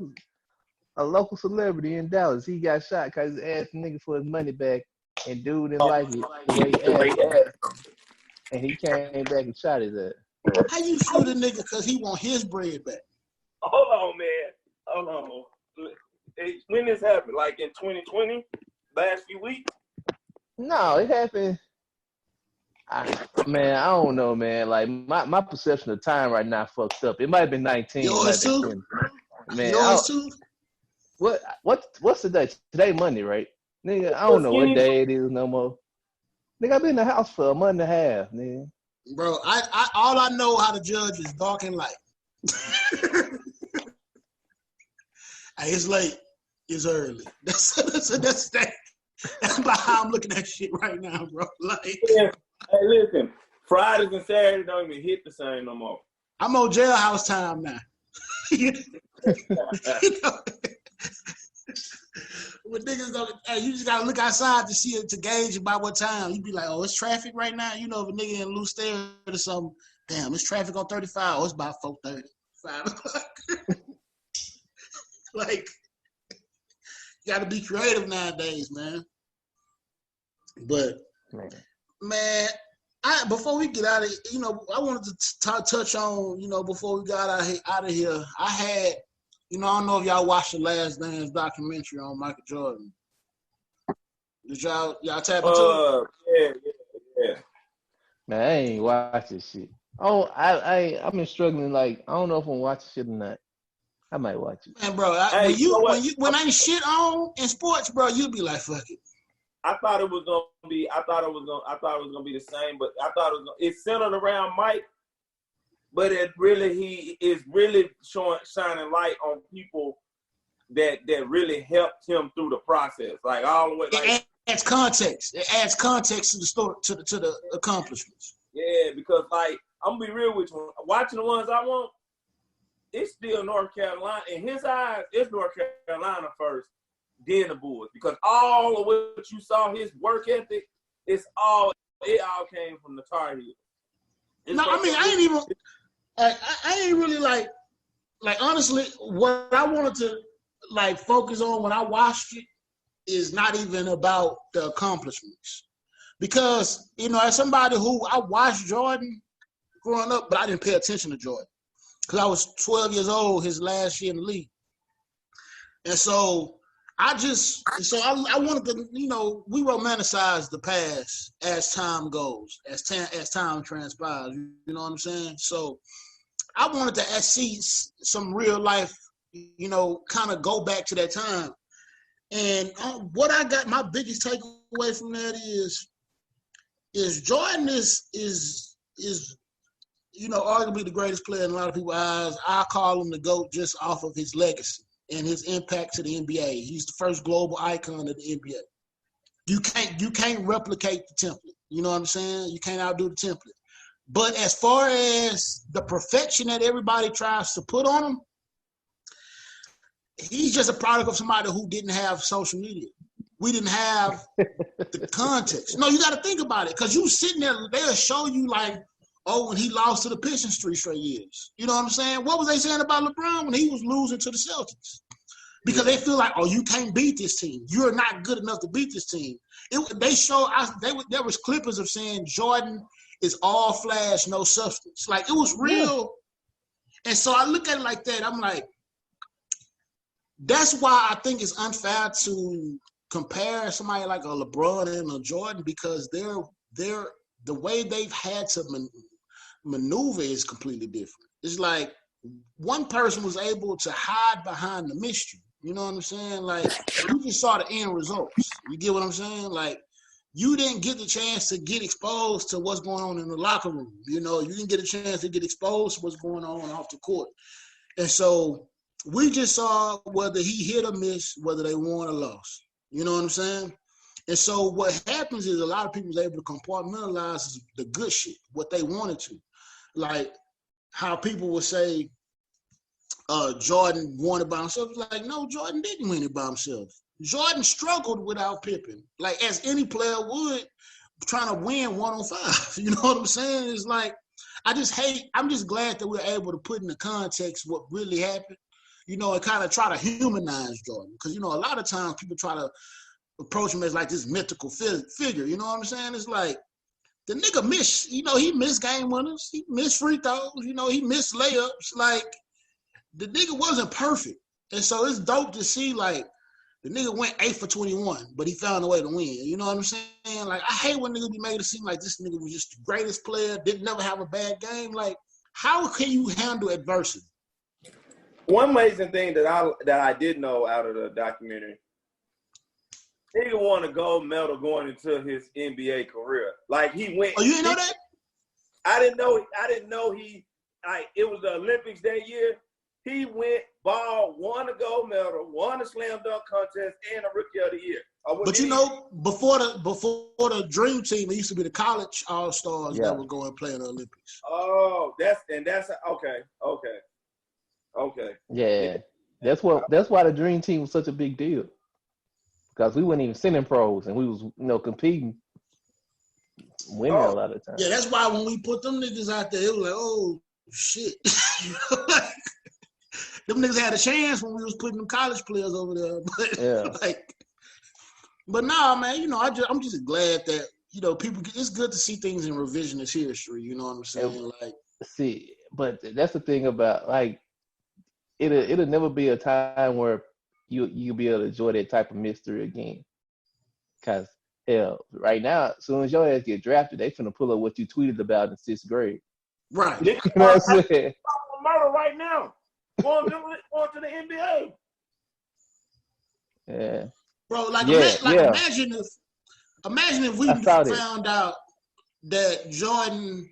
a local celebrity in Dallas. He got shot because he asked the nigga for his money back, and dude didn't like it the way he asked, and he came back and shot his ass. How you shoot a nigga because he want his bread back? Hold on, man. Hold on. When this happened? Like in 2020? Last few weeks? No, it happened. Man, I don't know, man. Like my perception of time right now fucked up. It might have been 19. Yours too? Man, yours too? What's the day? Today Monday, right? Nigga, I don't know what day it is no more. Nigga, I've been in the house for a month and a half, nigga. Bro, I all I know how to judge is dark and light. Hey, it's late. It's early. That's about how I'm looking at shit right now, bro. Like, yeah. Hey, listen, Fridays and Saturdays don't even hit the same no more. I'm on jailhouse time now. You know? When niggas don't, hey, you just gotta look outside to see it, to gauge about what time. You be like, oh, it's traffic right now. You know, if a nigga in loose stairs or something, damn, it's traffic on 35. Oh, it's about 4:30, 5 o'clock. Like, you gotta be creative nowadays, man. But man, before we get out of, you know, I wanted to touch on, you know, before we got out of here, I had, you know, I don't know if y'all watched the Last Dance documentary on Michael Jordan. Did y'all tap into it? Yeah. Man, I ain't watch this shit. Oh, I've been struggling. Like, I don't know if I'm watching shit or not. I might watch it. Man, bro, when ain't shit on in sports, bro, you be like, fuck it. I thought it was gonna be the same, but I thought it's centered around Mike, but he is really shining light on people that really helped him through the process, like all the way. Like, it adds context. It adds context to the story, to the accomplishments. Yeah, because like I'm gonna be real with you, watching the ones I want, it's still North Carolina. In his eyes, it's North Carolina first, then the Bulls. Because all of what you saw, his work ethic, it all came from the Tar Heels. No, I mean, I ain't really like honestly, what I wanted to like focus on when I watched it is not even about the accomplishments. Because, you know, as somebody who I watched Jordan growing up, but I didn't pay attention to Jordan. Because I was 12 years old his last year in the league. And so I wanted to, you know, we romanticize the past as time goes, as time transpires, you know what I'm saying? So I wanted to see some real life, you know, kind of go back to that time. And what I got, my biggest takeaway from that is Jordan is you know, arguably the greatest player in a lot of people's eyes. I call him the GOAT just off of his legacy and his impact to the NBA. He's the first global icon of the NBA. You can't replicate the template. You know what I'm saying? You can't outdo the template. But as far as the perfection that everybody tries to put on him, he's just a product of somebody who didn't have social media. We didn't have the context. No, you got to think about it, because you sitting there, they'll show you like, oh, when he lost to the Pistons 3 straight years. You know what I'm saying? What was they saying about LeBron when he was losing to the Celtics? Because they feel like, oh, you can't beat this team. You're not good enough to beat this team. There was clippers of saying Jordan is all flash, no substance. Like, it was real. Yeah. And so I look at it like that. I'm like, that's why I think it's unfair to compare somebody like a LeBron and a Jordan, because they're the way they've had to maneuver is completely different. It's like one person was able to hide behind the mystery. You know what I'm saying? Like, you just saw the end results. You get what I'm saying? Like, you didn't get the chance to get exposed to what's going on in the locker room. You know, you didn't get a chance to get exposed to what's going on off the court. And so we just saw whether he hit or miss, whether they won or lost. You know what I'm saying? And so what happens is a lot of people is able to compartmentalize the good shit, what they wanted to. Like how people would say Jordan won it by himself. It's like, no, Jordan didn't win it by himself. Jordan struggled without Pippen, like as any player would, trying to win 1-on-5. You know what I'm saying? It's like I'm just glad that we're able to put in the context what really happened, you know, and kind of try to humanize Jordan. Because, you know, a lot of times people try to approach him as like this mythical figure, you know what I'm saying? It's like, the nigga missed, you know, he missed game winners. He missed free throws. You know, he missed layups. Like, the nigga wasn't perfect. And so it's dope to see, like, the nigga went 8 for 21, but he found a way to win. You know what I'm saying? Like, I hate when niggas be made to seem like this nigga was just the greatest player, didn't never have a bad game. Like, how can you handle adversity? One amazing thing that I did know out of the documentary, nigga won a gold medal going into his NBA career. Like, he went. Oh, you didn't know that? I didn't know he. Like, it was the Olympics that year. He went, ball, won a gold medal, won a slam dunk contest, and a Rookie of the Year. But you know, before the Dream Team, it used to be the college all-stars that would go and play in the Olympics. Oh, that's okay. Yeah, that's why the Dream Team was such a big deal, because we weren't even sending pros and we was, you know, competing, winning a lot of times. Yeah, that's why when we put them niggas out there, it was like, oh shit. Them niggas had a chance when we was putting them college players over there, but nah, man, you know, I'm just glad that, you know, it's good to see things in revisionist history. You know what I'm saying? Like, see, but that's the thing about, like, it'll never be a time where you'll be able to enjoy that type of mystery again. Cause hell, right now, as soon as your ass get drafted, they finna pull up what you tweeted about in 6th grade. Right. You know what I'm saying? Murder right now. Going to the NBA. Yeah. Bro, imagine if we found out that Jordan,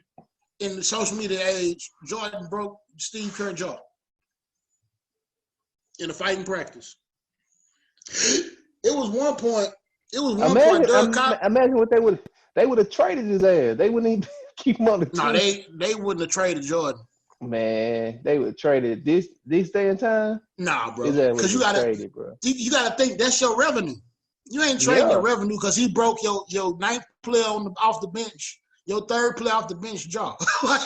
in the social media age, Jordan broke Steve Kerr's jaw in a fighting practice. It was one point. Imagine what they would have traded his ass. They wouldn't even keep him on the team. No, they wouldn't have traded Jordan. Man, they would trade it this day and time. Nah, bro. Because you gotta think that's your revenue. You ain't trading your revenue because he broke your ninth player off the bench, your third player off the bench jaw. Like,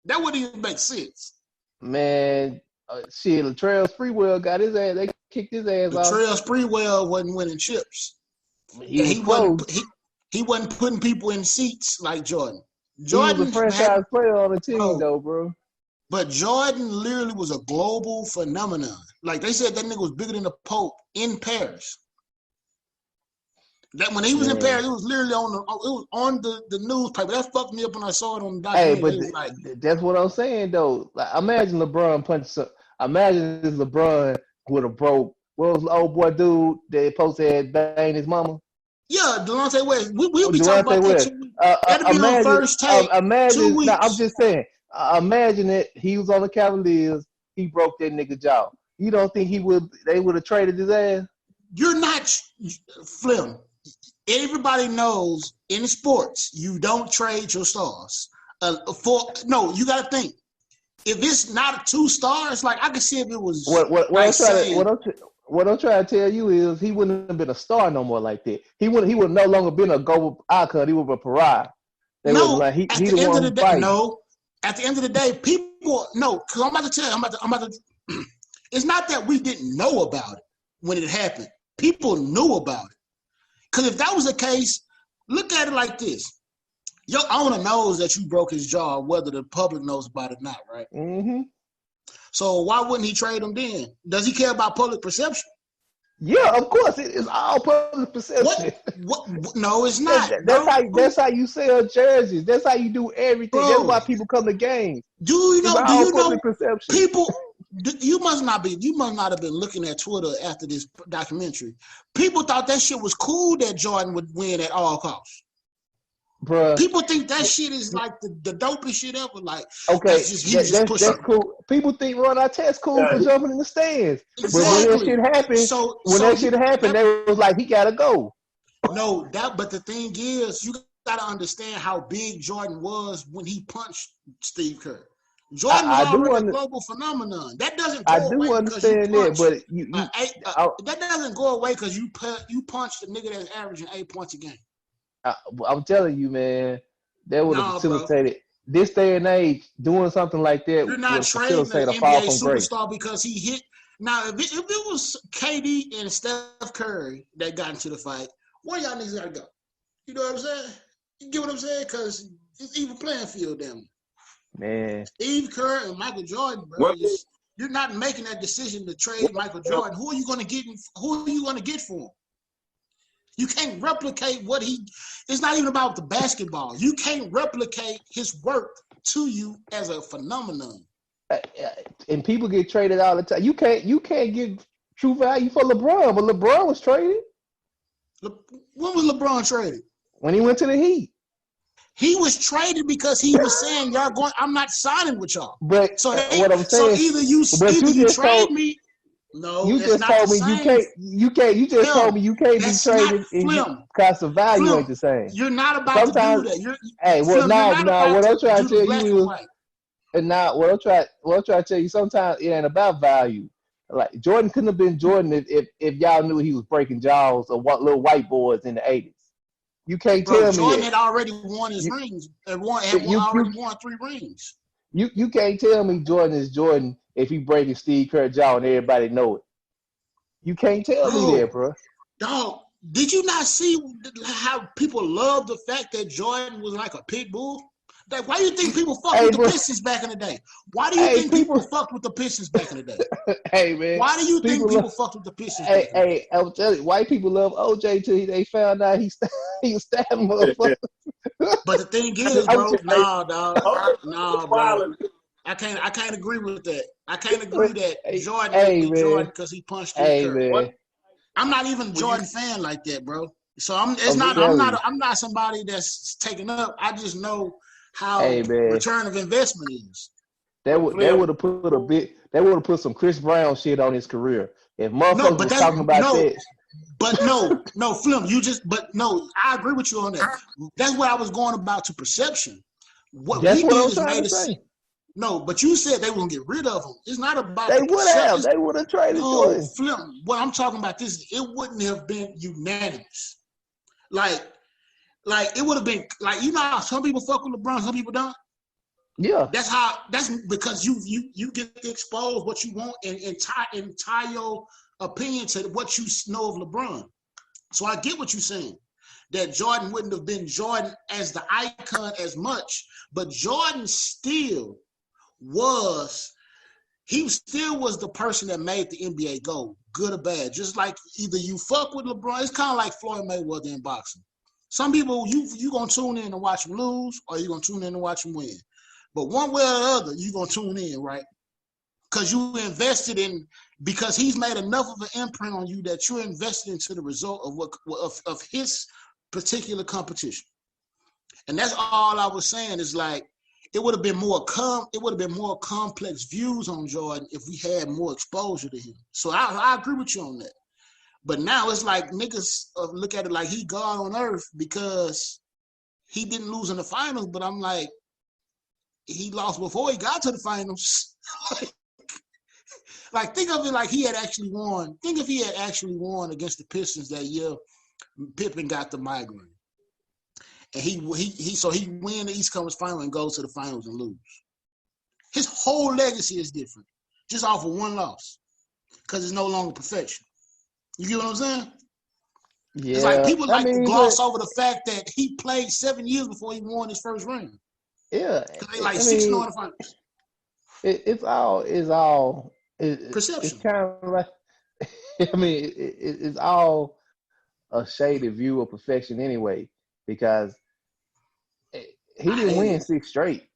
that wouldn't even make sense. Man, shit, Latrell Sprewell got his ass. They kicked his ass off. Latrell Sprewell wasn't winning chips. He wasn't putting people in seats like Jordan. Jordan was a franchise player on the team, though, bro. But Jordan literally was a global phenomenon. Like, they said that nigga was bigger than the Pope in Paris. That when he was in Paris, it was literally on the newspaper. That fucked me up when I saw it on the documentary. Hey, but that's what I'm saying, though. Like, imagine LeBron punching. Imagine if LeBron would have broke. What was the old boy dude that posted had banged his mama? Yeah, Delonte West. We'll be talking about that. That'll be on First Take. Imagine. 2 weeks. No, I'm just saying. Imagine it. He was on the Cavaliers. He broke that nigga jaw. You don't think they would have traded his ass? You're not Flim. Everybody knows in sports you don't trade your stars. You got to think. If it's not 2 stars, like I could see if it was. What I'm trying to tell you is he wouldn't have been a star no more like that. He would no longer been a global icon. He would be a pariah. At the end of the day, people because I'm about to tell you, it's not that we didn't know about it when it happened. People knew about it. Because if that was the case, look at it like this. Your owner knows that you broke his jaw, whether the public knows about it or not, right? Mm-hmm. So why wouldn't he trade him then? Does he care about public perception? Yeah, of course. It's all public perception. What? No, it's not. That's how you sell jerseys. That's how you do everything. Bro, that's why people come to games. Do you know perception. People? You must not have been looking at Twitter after this documentary. People thought that shit was cool that Jordan would win at all costs. Bruh. People think that shit is like the dopest shit ever. Like, okay, that's cool. People think Ron Artest cool for jumping in the stands. Exactly. But when that shit happened, they was like, he gotta go. No, but the thing is, you gotta understand how big Jordan was when he punched Steve Kerr. Jordan was already a global phenomenon. That doesn't go away. I do understand that, but that doesn't go away because you punched a nigga that's averaging 8 points a game. I'm telling you, man, that would have facilitated. this day and age, doing something like that you're not would trading facilitate an a fall NBA from grace. superstar because he hit. Now, if it was KD and Steph Curry that got into the fight, where y'all niggas gotta go? You know what I'm saying? You get what I'm saying? Because it's even playing field down there. Man. Steve Kerr and Michael Jordan, bro. You're not making that decision to trade Michael Jordan. Who are you gonna get? Who are you gonna get for him? You can't replicate what he. It's not even about the basketball. You can't replicate his work to you as a phenomenon. And people get traded all the time. You can't get true value for LeBron, but LeBron was traded. When was LeBron traded? When he went to the Heat. He was traded because he was saying, "Y'all going? I'm not signing with y'all." But so what I'm saying, so either you trade me. No, you just told me you can't. You just told me you can't be traded because the value ain't the same. You're not about to do that. What I'm trying to tell you is, and now what I'm trying to tell you, sometimes it ain't about value. Like Jordan couldn't have been Jordan if y'all knew he was breaking jaws of what little white boys in the 80s. You can't tell me Jordan had already won his rings. Already won 3 rings. You can't tell me Jordan is Jordan if he breaking Steve Kerr jaw and everybody know it. You can't tell me that, bro. Dog, did you not see how people love the fact that Jordan was like a pit bull? Like, why do you think people fucked with the Pistons back in the day? Why do you think people fucked with the Pistons back in the day? Hey, man. Why do you think people fucked with the Pistons back in the day? I'm telling you, white people love OJ till they found out he was stabbing motherfuckers. But the thing is, bro, bro. I can't agree with that. I can't agree that Jordan Jordan because he punched Steve Kerr. I'm not even a Jordan fan like that, bro. So I'm not somebody that's taking up. I just know how return of investment is. They would have put some Chris Brown shit on his career. If motherfuckers was talking about that. But no, Flim, I agree with you on that. That's what I was going about to perception. That's what I was trying to say. No, but you said they were gonna get rid of him. It's not about they would have traded Jordan. Flim, what I'm talking about it wouldn't have been unanimous. Like it would have been like, you know how some people fuck with LeBron, some people don't. Yeah, that's because you get to expose what you want and tie your opinion to what you know of LeBron. So I get what you're saying, that Jordan wouldn't have been Jordan as the icon as much, but Jordan still was the person that made the NBA go, good or bad. Just like either you fuck with LeBron, it's kind of like Floyd Mayweather in boxing. Some people, you going to tune in and watch him lose, or you going to tune in and watch him win. But one way or the other, you're going to tune in, right? Because you invested in, because he's made enough of an imprint on you that you're invested into the result of his particular competition. And that's all I was saying is like, it would have been more complex views on Jordan if we had more exposure to him. So I agree with you on that. But now it's like niggas look at it like he God on earth because he didn't lose in the finals. But I'm like, he lost before he got to the finals. Like, think of it like he had actually won. Think if he had actually won against the Pistons that year, Pippen got the migraine. And he win the East Conference final and goes to the finals and lose. His whole legacy is different, just off of one loss, because it's no longer perfection. You get what I'm saying? Yeah. It's like people to gloss over the fact that he played 7 years before he won his first ring. Yeah, because they 6-0 in the finals. It's all perception. It's kind of like, it's all a shaded view of perfection anyway, because he didn't win 6 straight.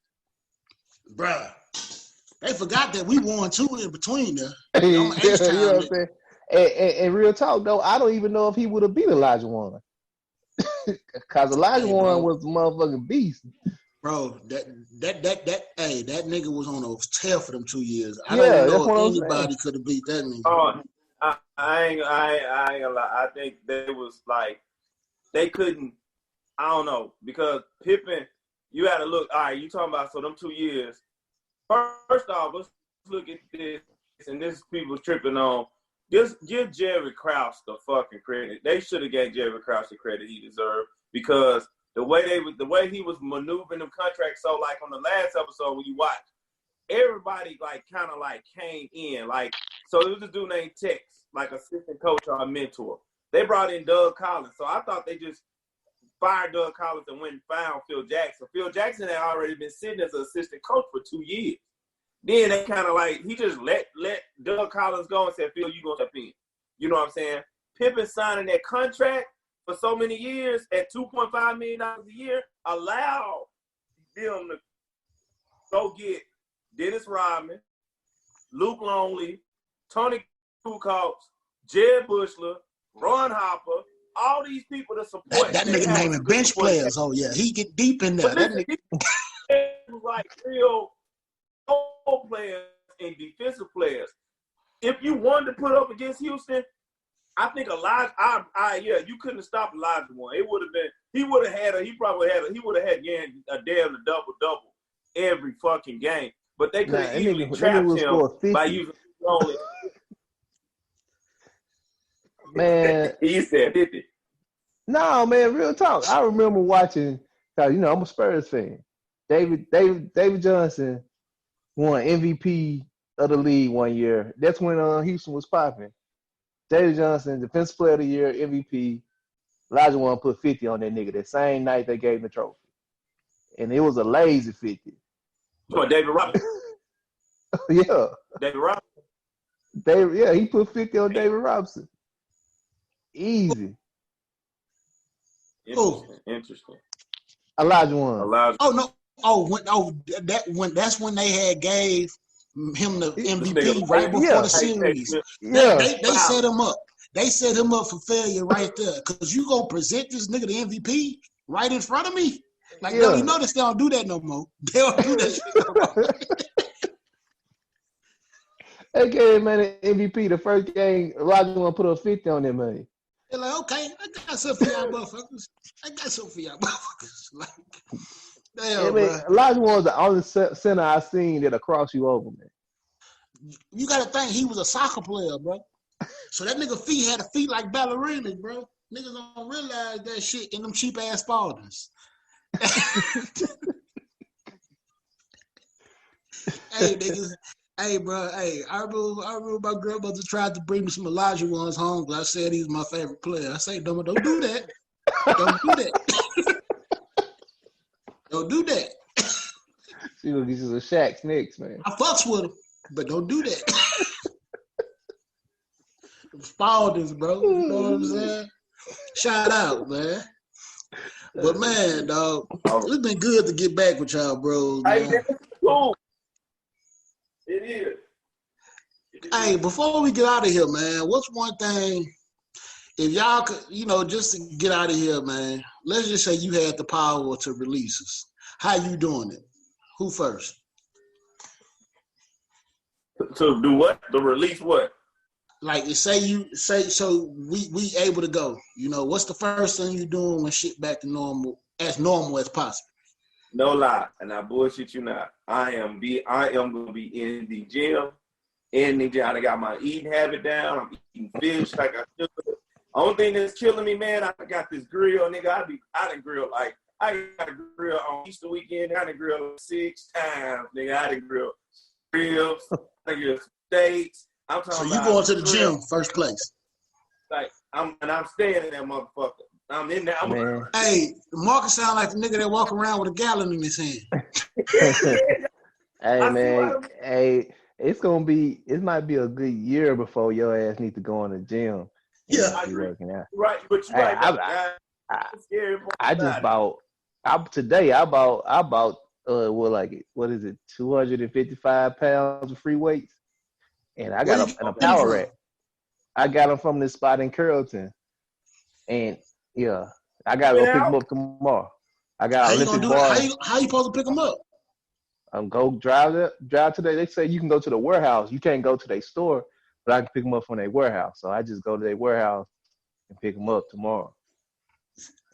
Bruh, they forgot that we won 2 in between there. You know what I'm saying? And real talk though, I don't even know if he would have beat Elijah Wan. Because Elijah Wan was a motherfucking beast. Bro, that nigga was on a tear for them 2 years. I don't know if anybody could have beat that nigga. Oh, I ain't gonna lie. I think they was like, they couldn't. I don't know, because Pippen, you had to look. All right, you talking about them 2 years. First off, let's look at this, and this people tripping on. Just give Jerry Krause the fucking credit. They should have gave Jerry Krause the credit he deserved, because the way he was maneuvering them contracts. So like on the last episode when you watch, everybody like kind of like came in. Like, so it was this dude named Tex, like assistant coach or a mentor. They brought in Doug Collins. So I thought they just fired Doug Collins and went and found Phil Jackson. Phil Jackson had already been sitting as an assistant coach for 2 years. Then they kind of like, he just let Doug Collins go and said, Phil, you gonna step in. You know what I'm saying? Pippen signing that contract for so many years at $2.5 million a year allowed them to go get Dennis Rodman, Luke Longley, Tony Kukoc, Jed Bushler, Ron Hopper, all these people to support. That nigga naming bench players. Oh, yeah. He get deep in there. That nigga was like real role players and defensive players. If you wanted to put up against Houston, I think Elijah, you couldn't have stopped Elijah one. It would have been, he would have had a damn double every fucking game. But they could have easily trapped him by using only. Man, he said 50. No, man, real talk. I remember watching, cause I'm a Spurs fan. David Johnson won MVP of the league one year. That's when Houston was popping. David Johnson, Defensive Player of the Year, MVP. Elijah Wan put 50 on that nigga that same night they gave him the trophy. And it was a lazy 50. What, David Robinson? Yeah. David Robinson? He put 50 on David Robinson. Easy. Interesting. Elijah Wan. Oh, no. That's when they had gave him the MVP right before the series. They set him up. They set him up for failure right there. Because you going to present this nigga the MVP right in front of me? Like, no, you notice they don't do that no more. They don't do that shit no more. They gave him an MVP the first game. Elijah Wan put up 50 on him, man. They're like, okay, I got something for y'all motherfuckers. Like, damn, man, Elijah Wan was the only center I seen that'll cross you over, man. You got to think he was a soccer player, bro. So that nigga feet had a feet like ballerinas, bro. Niggas don't realize that shit in them cheap ass Spaldings. Hey, niggas. Hey, bro. Hey, I remember my grandmother tried to bring me some Elijah Wans home because I said he was my favorite player. I say, don't do that. Don't do that. Don't do that. She gonna get you some Shaq's Knicks, man. I fucks with him, but don't do that. Spaldings, bro. You know what I'm saying? Shout out, man. But man, dog, it's been good to get back with y'all, bro. Hey, that's cool. It is. Hey, before we get out of here, man, what's one thing, if y'all could, just to get out of here, man, let's just say you had the power to release us. How you doing it? Who first? To do what? To release what? Like, so we able to go. What's the first thing you doing when shit back to normal as possible? No lie, and I bullshit you not. I am gonna be in the gym. I got my eating habit down. I'm eating fish like I should. Only thing that's killing me, man, I got this grill, nigga. I done grill I got a grill on Easter weekend. I done grill 6 times, nigga. I done grill ribs, I done grill steaks. I'm talking. So you going to the gym first place? Like I'm staying in that motherfucker. I'm in there. Hey, Marcus sound like the nigga that walk around with a gallon in his hand. Hey, man. Hey, it might be a good year before your ass need to go in the gym. Yeah, I agree. Working out. Right, but you're right. Today I bought what is it, 255 pounds of free weights, and I got them in a power rack. I got them from this spot in Carrollton, and I gotta go pick them up tomorrow. I got Olympic bar. How you supposed to pick them up? Go drive today. They say you can go to the warehouse. You can't go to their store, but I can pick them up from their warehouse. So I just go to their warehouse and pick them up tomorrow.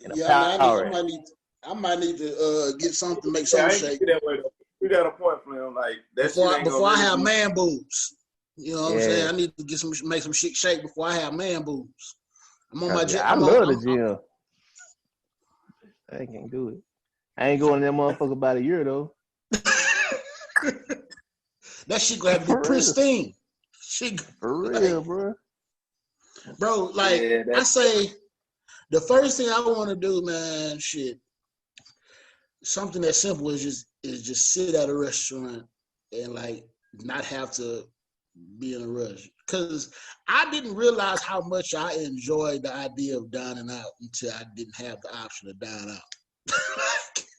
I might need to get something to make something shake. You got a point, Flam. Like that before I have man boobs. You know what I'm saying? I need to make some shit shake before I have man boobs. I'm on my gym. I love the gym. I can't do it. I ain't going to that motherfucker about a year though. That shit gonna have to be pristine. For real, bro. Bro, like I say, the first thing I want to do, man, shit, something that simple is just sit at a restaurant and like not have to be in a rush. Because I didn't realize how much I enjoyed the idea of dining out until I didn't have the option to dine out.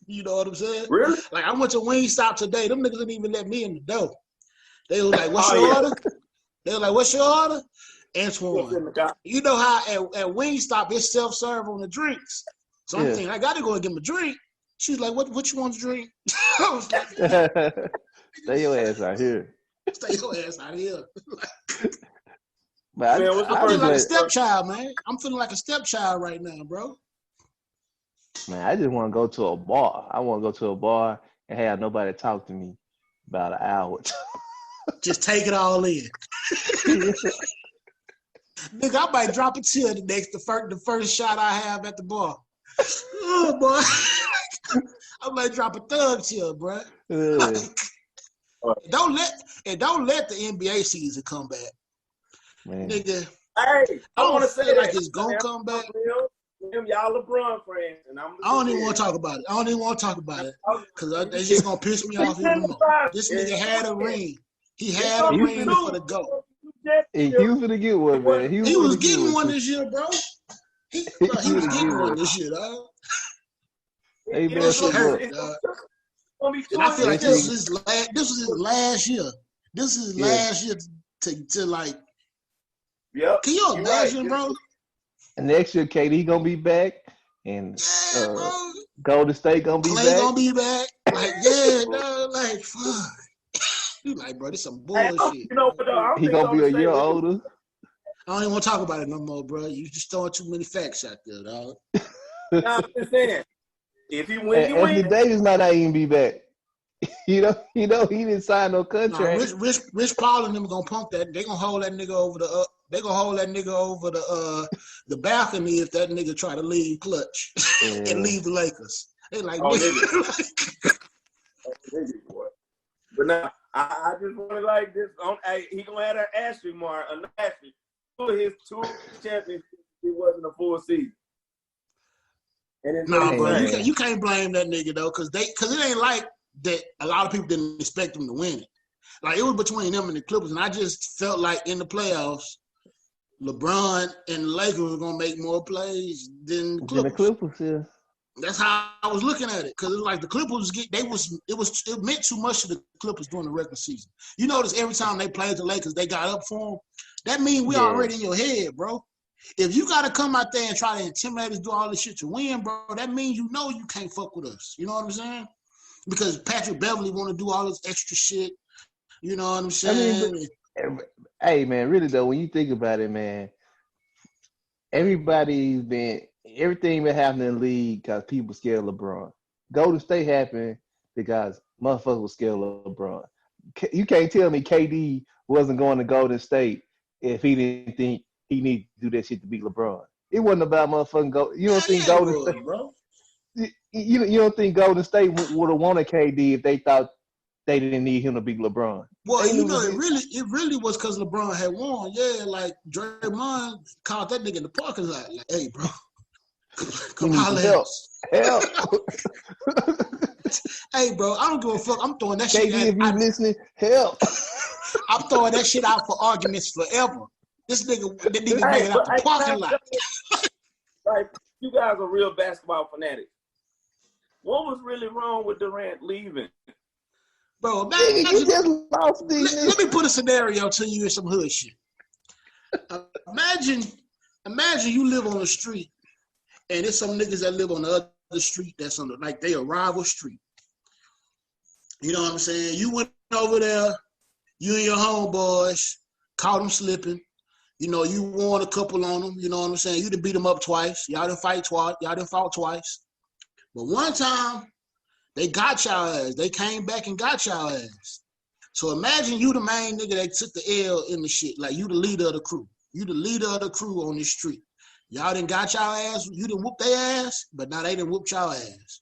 You know what I'm saying? Really? Like I went to Wingstop today. Them niggas didn't even let me in the door. They was like, "What's your order?" They were like, "What's your order?" Antoine. You know how at Wingstop it's self-serve on the drinks. So I'm thinking I gotta go and get him a drink. She's like, "What you want to drink?" I was like, "Stay your ass out here." Stay your ass out here. Man, I'm feeling like a stepchild, man. I'm feeling like a stepchild right now, bro. Man, I just want to go to a bar. I want to go to a bar and have nobody talk to me about an hour. Just take it all in. Nigga, I might drop a tear the first shot I have at the bar. Oh, boy. I might drop a thug tear, bro. Don't let the NBA season come back. Man. Nigga. Hey, I want to say like it's going to come back. Y'all LeBron friends. And I don't even want to talk about it. Because it's just going to piss me off even more. This nigga had a ring. He had a ring for the GOAT. He was going to get one, man. He was getting one this year, bro. He was getting one this year, dog. Hey, man, and I feel like this was his last year. This is his last year to like. Yeah. Can you imagine, bro? And next year, KD gonna be back, and Golden State gonna be Clay back. Gonna be back. Like, no, like, fuck. You like, bro, this some bullshit. You know what, though? He gonna be a year older. I don't even want to talk about it no more, bro. You just throwing too many facts out there, dog. Nah, I'm just saying. If he wins, he wins. Anthony Davis might not even be back. He didn't sign no contract. Nah, Rich Paul and them gonna pump that. They gonna hold that nigga over the. They gonna hold that nigga over the balcony if that nigga try to leave Clutch and leave the Lakers. They like, But now I just want to like this. He gonna have an asterisk mark, an asterisk for his 2 championships. It wasn't a full season. No, bro, you can't blame that nigga though, because it ain't like that. A lot of people didn't expect them to win it. Like it was between them and the Clippers, and I just felt like in the playoffs, LeBron and the Lakers were gonna make more plays than the Clippers. Yeah. That's how I was looking at it, because it was like the Clippers it meant too much to the Clippers during the regular season. You notice every time they played the Lakers, they got up for them. That means we already in your head, bro. If you got to come out there and try to intimidate us, do all this shit to win, bro, that means you know you can't fuck with us. You know what I'm saying? Because Patrick Beverly want to do all this extra shit. You know what I'm saying? Hey, man, really, though, when you think about it, man, everything been happening in the league because people scared of LeBron. Golden State happened because motherfuckers were scared of LeBron. You can't tell me KD wasn't going to Golden State if he didn't think he needed to do that shit to beat LeBron. It wasn't about motherfucking You don't think Golden State, bro? You don't think Golden State would have wanted KD if they thought they didn't need him to beat LeBron? Well, it really was because LeBron had won. Yeah, like Draymond called that nigga in the parking lot. Like, hey, bro, come holler at us. Help. Hey, bro, I don't give a fuck. I'm throwing that shit out. If you listening, help. I'm throwing that shit out for arguments forever. This nigga made it out the parking lot. Like, you guys are real basketball fanatics. What was really wrong with Durant leaving? Bro, you just lost let me put a scenario to you in some hood shit. Imagine you live on the street and there's some niggas that live on the other street that's on they a rival street. You know what I'm saying? You went over there, you and your homeboys caught them slipping. You know, you won a couple on them. You know what I'm saying? You done beat them up twice. Y'all done fought twice. But one time, they got y'all ass. They came back and got y'all ass. So imagine you the main nigga that took the L in the shit. Like, you the leader of the crew. You the leader of the crew on this street. Y'all didn't got y'all ass. You didn't whoop their ass, but now they didn't whoop y'all ass.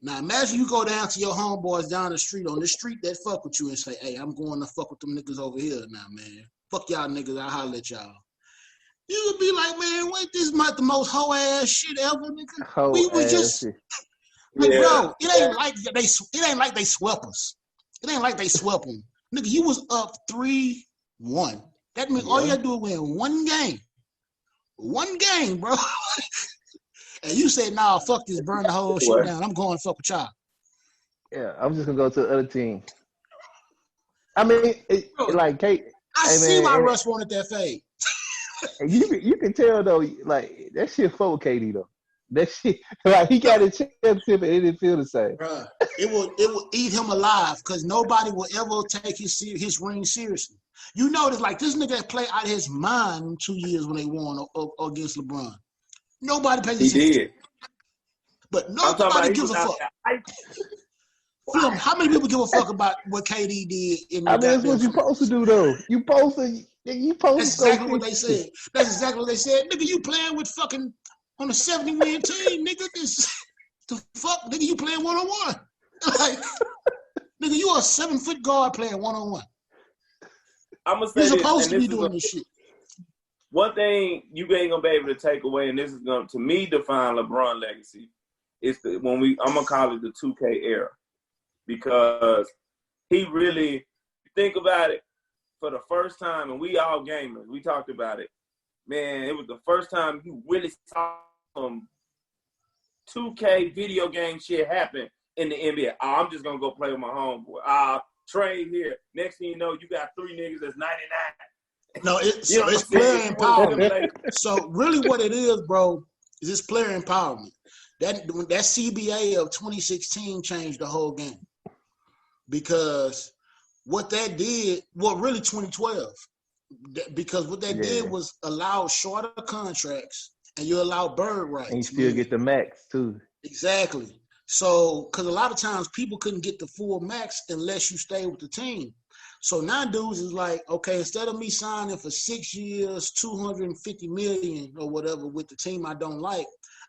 Now imagine you go down to your homeboys down the street on the street that fuck with you and say, hey, I'm going to fuck with them niggas over here now, man. Fuck y'all niggas, I'll holler at y'all. You would be like, man, wait, this is not the most hoe ass shit ever, nigga. We was just like, bro, it ain't like they swept us. It ain't like they swept them. Nigga, you was up 3-1. That means all you gotta do is win one game. One game, bro. And you said, nah, fuck this, burn the whole shit down. I'm going to fuck with y'all. Yeah, I'm just gonna go to the other team. I mean, like Kate. I see why Russ wanted that fade. You can tell though, like that shit fuck with KD though. That shit, like he got a championship and it didn't feel the same. Bruh, it will eat him alive because nobody will ever take his ring seriously. You notice, like this nigga played out of his mind in 2 years when they won against LeBron. Nobody pays attention. He did. But nobody gives a fuck. Phil, how many people give a fuck about what KD did in the that's what you're supposed to do, though. You supposed to. That's exactly what they said. That's exactly what they said. Nigga, you playing with fucking on a 70-win team, nigga. The fuck, nigga, you playing one-on-one. Like, nigga, you a 7-foot guard playing one-on-one. I'm gonna say you're supposed to be doing this shit. One thing you ain't gonna be able to take away, and this is gonna, to me, define LeBron legacy, is I'm gonna call it the 2K era. Because he really, think about it, for the first time, and we all gamers, we talked about it, man, it was the first time you really saw some 2K video game shit happen in the NBA. Oh, I'm just going to go play with my homeboy. Trade here. Next thing you know, you got 3 niggas that's 99. No, it's player empowerment. So really what it is, bro, is it's player empowerment. That CBA of 2016 changed the whole game. Because what that did, really 2012, because what that did was allow shorter contracts and you allow bird rights. And you still get the max too. Exactly. So, because a lot of times people couldn't get the full max unless you stay with the team. So now dudes is like, okay, instead of me signing for 6 years, $250 million or whatever with the team I don't like,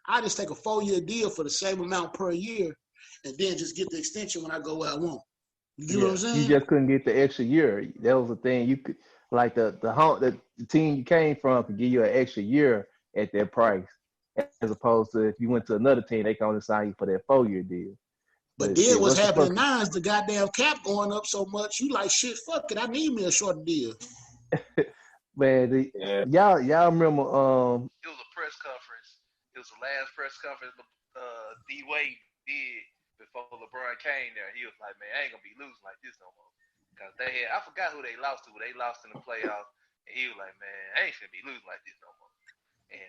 I just take a 4-year deal for the same amount per year and then just get the extension when I go where I want. You know what I'm saying? You just couldn't get the extra year. That was the thing. You could, like the team you came from could give you an extra year at that price, as opposed to if you went to another team, they can only sign you for that 4-year deal. But then what's happening now is the goddamn cap going up so much. You like shit. Fuck it. I need me a shorter deal. Man, y'all remember? It was a press conference. It was the last press conference D Wade did. Before LeBron came there, he was like, man, I ain't going to be losing like this no more. Because I forgot who they lost to, but they lost in the playoffs. And he was like, man, I ain't going to be losing like this no more. And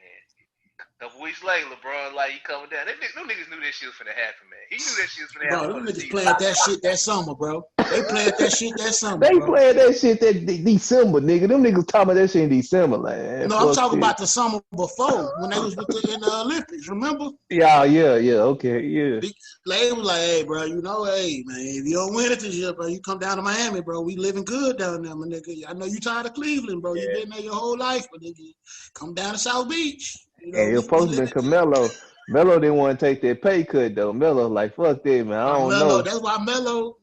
a couple weeks later, LeBron, like, he coming down. Them niggas knew that shit was finna happen, man. He knew that shit was finna happen. Bro, them niggas playing that shit that summer, bro. They playing that shit that summer, They playing that shit that December, nigga. Them niggas talking about that shit in December, man. No, I'm talking about the summer before when they was in the Olympics, remember? Yeah, okay, yeah. They was like, hey, bro, you know, hey, man, if you don't win it this year, bro, you come down to Miami, bro. We living good down there, my nigga. I know you tired of Cleveland, bro. You been there your whole life, but nigga, come down to South Beach. You know, and it was supposed to be Melo. Melo didn't want to take that pay cut though. Melo like, fuck that, man. I don't know. That's why Melo,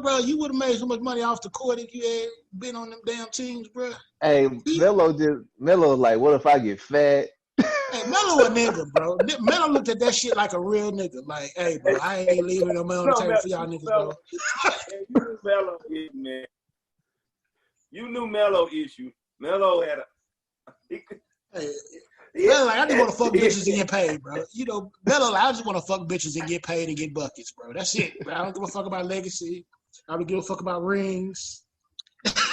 bro, you would have made so much money off the court if you had been on them damn teams, bro. Hey, Melo like, what if I get fat? Hey, Melo a nigga, bro. Melo looked at that shit like a real nigga. Like, hey, bro, I ain't leaving no money on the table for y'all niggas, bro. You knew Melo issue, man. You knew Melo issue. Melo had Melo, like, I just want to fuck bitches and get paid, bro. You know, Melo, like, I just want to fuck bitches and get paid and get buckets, bro. That's it, bro. I don't give a fuck about legacy. I don't give a fuck about rings.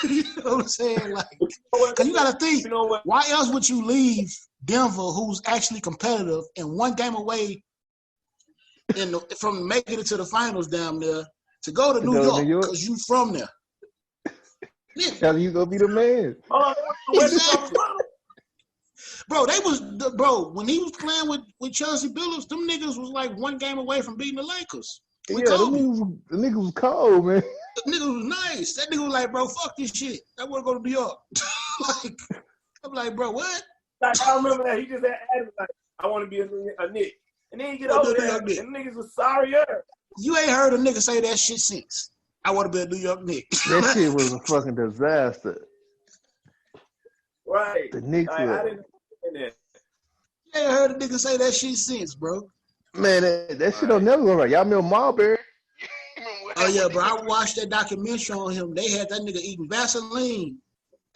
You know what I'm saying? Like, because you got to think, why else would you leave Denver, who's actually competitive and one game away from making it to the finals down there, to go to New York because you from there? How you gonna be the man? Exactly. Bro, when he was playing with Chelsea Billups, them niggas was like one game away from beating the Lakers. The niggas was cold, man. The nigga was nice. That nigga was like, bro, fuck this shit. I want to go to New York. Like, I'm like, bro, what? Like I remember that he just had added like, I want to be a Knick. And then you get over there, and niggas was sorrier. You ain't heard a nigga say that shit since. I want to be a New York Knick. That shit was a fucking disaster. Right. The Knicks I didn't understand that. You ain't heard a nigga say that shit since, bro. Man, that shit don't never go right. Y'all remember Marbury? Oh, yeah, bro. I watched that documentary on him. They had that nigga eating Vaseline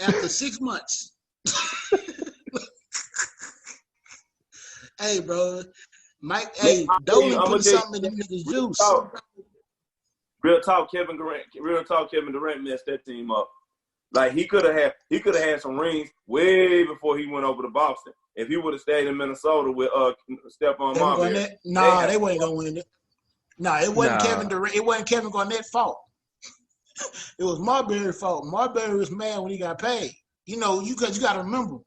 after 6 months. Hey, bro. Mike, hey, Dolan put something in the nigga's juice. Real talk, Kevin Durant messed that team up. Like he could have had some rings way before he went over to Boston. If he would have stayed in Minnesota with Stephon Marbury. Nah, they wasn't gonna win it. Nah, it wasn't Kevin Durant. It wasn't Kevin Garnett's fault. It was Marbury's fault. Marbury was mad when he got paid. You know, you got to remember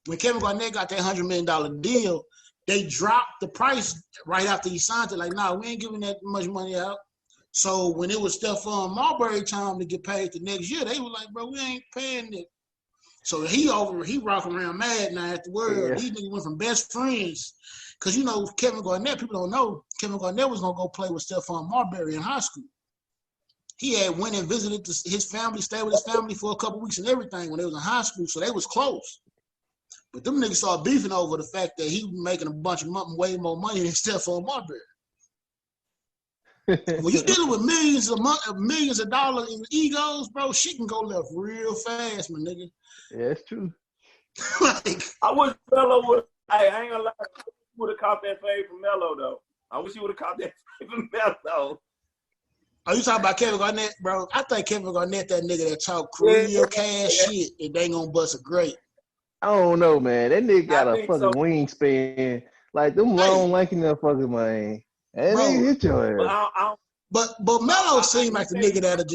when Kevin Garnett got that $100 million deal, they dropped the price right after he signed it. Like, nah, we ain't giving that much money out. So when it was Stephon Marbury time to get paid the next year, they were like, bro, we ain't paying it. So he rocking around mad now at the world. Yeah. These niggas went from best friends. Because, you know, Kevin Garnett, people don't know, Kevin Garnett was going to go play with Stephon Marbury in high school. He had went and visited his family, stayed with his family for a couple weeks and everything when they was in high school, so they was close. But them niggas started beefing over the fact that he was making a bunch of way more money than Stephon Marbury. When you're dealing with millions of dollars in egos, bro, shit can go left real fast, my nigga. Yeah, it's true. Like, I wish Melo would. I ain't gonna lie. Would have caught that fade from Melo though. I wish he would have caught that fade from Melo. Are you talking about Kevin Garnett, bro? I think Kevin Garnett that nigga that talk real cash shit and they ain't gonna bust a grape. I don't know, man. That nigga got a fucking wingspan. Like them long, lanky motherfuckers, man. That nigga hit your ass. But Melo seemed like the nigga that'll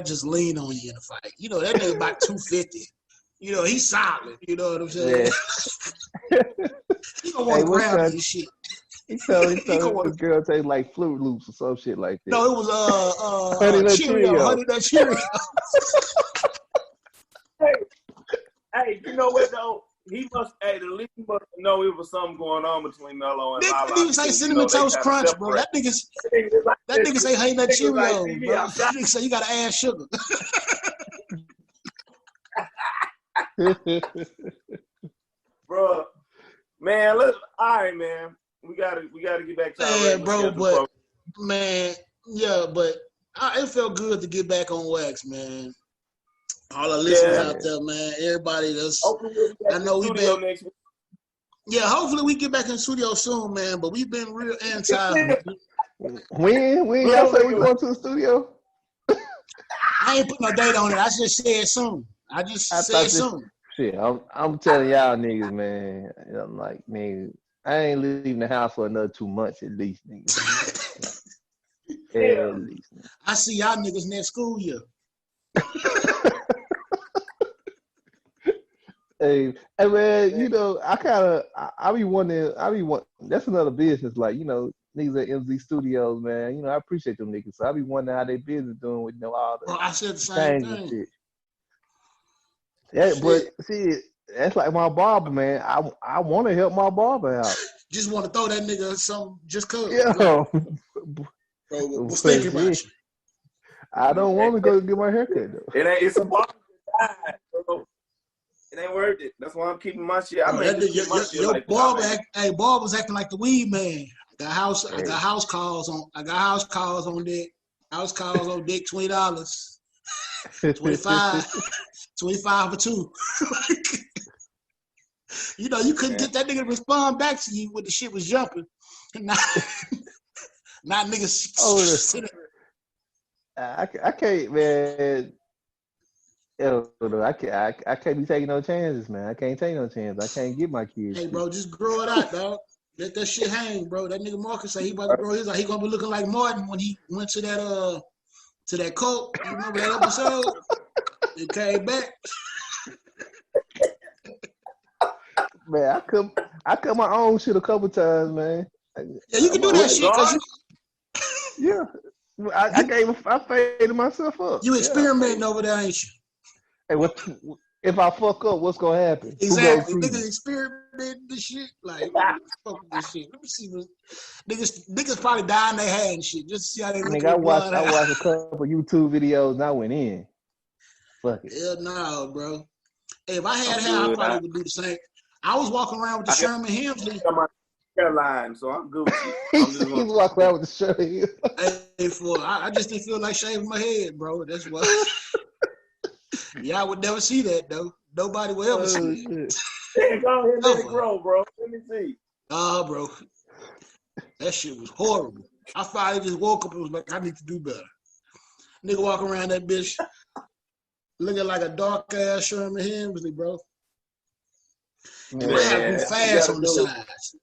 just lean on you in a fight. You know, that nigga about 250. You know, he's solid. You know what I'm saying? Yeah. He gonna want to grab this shit. He told the girl take like Fruit Loops or some shit like that. No, it was Honey Nut Cheerio. Hey, you know what though? The league must know it was something going on between Melo and Lala. Niggas say Cinnamon Toast Crunch, bro. That nigga say Honey Nut Cheerio, bro. That nigga say you gotta add sugar. Bro, man, all right, man. We gotta get back to our bro. But man, yeah, but it felt good to get back on wax, man. All the listeners out there, man. Everybody that's I know we've been next week. Yeah, hopefully we get back in the studio soon, man. But we've been real anti. When y'all say we going to the studio? I ain't put no date on it. I just said soon. I said soon. Shit, I'm telling y'all niggas, man. I'm like, nigga, I ain't leaving the house for another 2 months at least, nigga. At least. I see y'all niggas next school year. Hey, man, you know, I be wondering, that's another business, like, you know, niggas at MZ Studios, man, you know, I appreciate them niggas, so I be wondering how they business doing with, you know, all the I said the same thing. Shit. Yeah, but see, that's like my barber, man. I want to help my barber out. Just want to throw that nigga something just cause. Yeah. Bro, what's thinking about you? I don't want to go get my haircut though. It's a barber that died, bro. It ain't worth it. That's why I'm keeping my shit. Your barber's acting like the weed man. I got house calls on deck. House calls on deck, $20. 25 for 2. You know, you couldn't get that nigga to respond back to you when the shit was jumping. Not niggas. I can't, man. I can't be taking no chances, man. I can't take no chances. I can't get my kids. Hey, bro, just grow it out, dog. Let that shit hang, bro. That nigga Marcus say he about to grow his out. He gonna be looking like Martin when he went to that cult. You remember that episode? He came back. Man, I cut my own shit a couple times, man. Yeah, you can do that shit because you. Yeah, I faded myself up. You experimenting over there, ain't you? Hey, if I fuck up, what's gonna happen? Exactly. Niggas experiment this shit. Like, fuck with this shit. Let me see what niggas probably dying their head and shit just to see how they look. Nigga, I watched a couple YouTube videos and I went in. Fuck it. Hell no, bro. Hey, if I had hair, I probably would do the same. I was walking around with the Sherman Hemsley. Hairline, so I'm good. He's walking around with the Sherman. I just didn't feel like shaving my head, bro. That's why. Yeah, I would never see that though. Nobody will ever see it. Hey, go ahead and let it grow, bro. Let me see. Bro. That shit was horrible. I finally just woke up and was like, I need to do better. Nigga walk around that bitch looking like a dark ass Sherman Hemsley, bro. Yeah, my hair grew fast on the sides.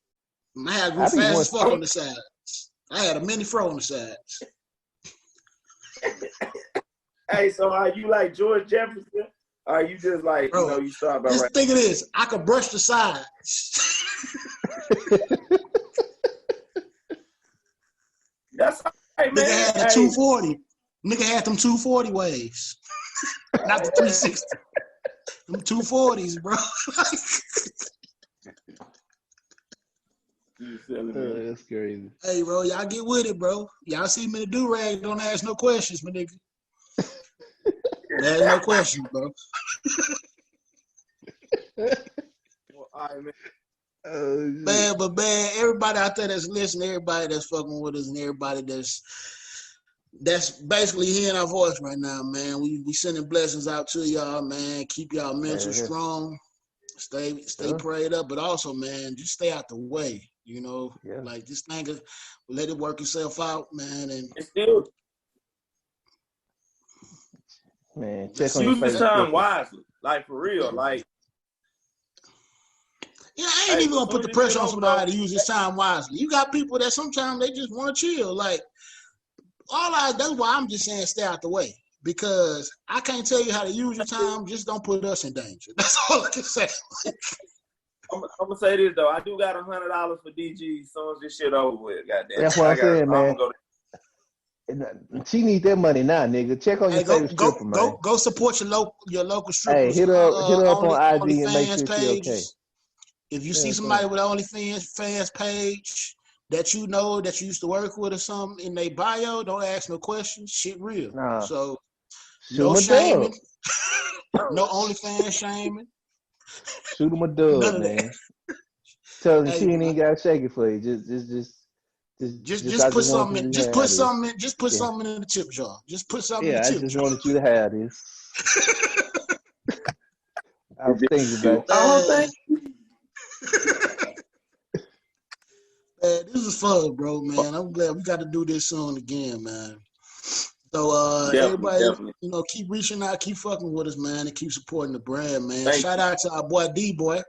My hair grew fast as fuck on the sides. I had a mini fro on the sides. Hey, so are you like George Jefferson? Or are you just like, bro, you start by just think of this. I could brush the sides. That's right, man. Nigga had the 240. Nigga had them 240 waves. Not the 360. Them 240s, bro. That's crazy. Hey, bro, y'all get with it, bro. Y'all see me in the do-rag, don't ask no questions, my nigga. There's no questions, bro. Well, all right, man. Man, everybody out there that's listening, everybody that's fucking with us, and everybody that's basically hearing our voice right now, man. We sending blessings out to y'all, man. Keep y'all mental strong. Stay prayed up, but also, man, just stay out the way. You know, like this thing, let it work itself out, man. And it's still, man, use the time wisely, like for real, like. Yeah, I ain't even gonna put the pressure on somebody to use his time wisely. You got people that sometimes they just want to chill. Like that's why I'm just saying stay out the way, because I can't tell you how to use your time. Just don't put us in danger. That's all I can say. I'm gonna say this though. I do got $100 for DG as soon as this shit over with. Goddamn. That's what I'm saying, man. She need that money now, nigga. Check on your favorite stripper, man. Go support your local strippers. Hey, hit her up on IG and make sure she's okay. If you see somebody with an OnlyFans page that you know that you used to work with or something in their bio, don't ask no questions. Shit real. Nah. So no shaming. No OnlyFans shaming. Shoot him a dub, man. Tell her she ain't even gotta shake it for you. Just put something in. Just put something in. Just put something in the tip jar. Just put something in the tip jar. I just wanted you to have this. I was thinking about Man, this is fun, bro, man. I'm glad we got to do this soon again, man. So everybody, keep reaching out, keep fucking with us, man, and keep supporting the brand, man. Shout out to our boy D-Boy.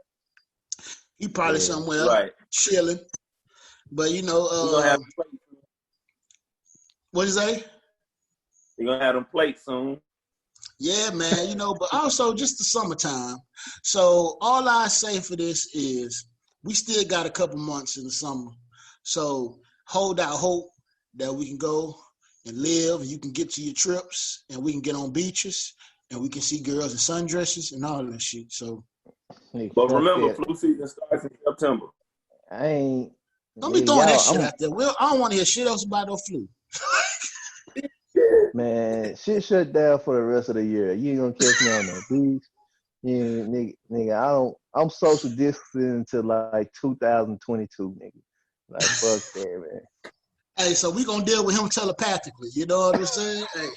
He probably somewhere chilling. But we're gonna have what you say? You're gonna have them plates soon. Yeah, man, but also just the summertime. So all I say for this is we still got a couple months in the summer. So hold out hope that we can go and live, and you can get to your trips, and we can get on beaches, and we can see girls in sundresses and all that shit. So, but remember, flu season starts in September. Don't be throwing that shit out there. I don't want to hear shit else about no flu. Man, shit shut down for the rest of the year. You ain't gonna catch me on the beach. Nigga, I'm social distancing until like 2022, nigga. Like, fuck that, man. Hey, so we gonna deal with him telepathically. You know what I'm saying? Hey.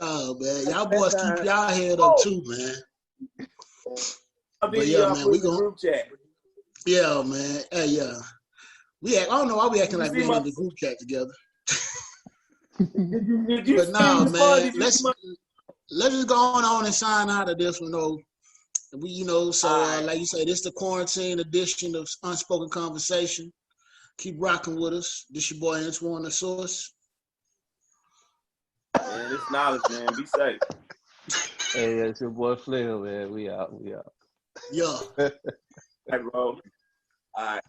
Oh man, y'all boys keep y'all head up too, man. But yeah, man, we gonna group chat. Yeah, man. Hey, yeah. I don't know why we acting like we ain't in the group chat together. But no, man. Let's just go on and sign out of this one, though. We, like you say, this is the quarantine edition of Unspoken Conversation. Keep rocking with us. This your boy Antoine the Source. Man, it's knowledge, man. Be safe. Hey, it's your boy Flair, man. We out. Yeah. Hey, bro. All right.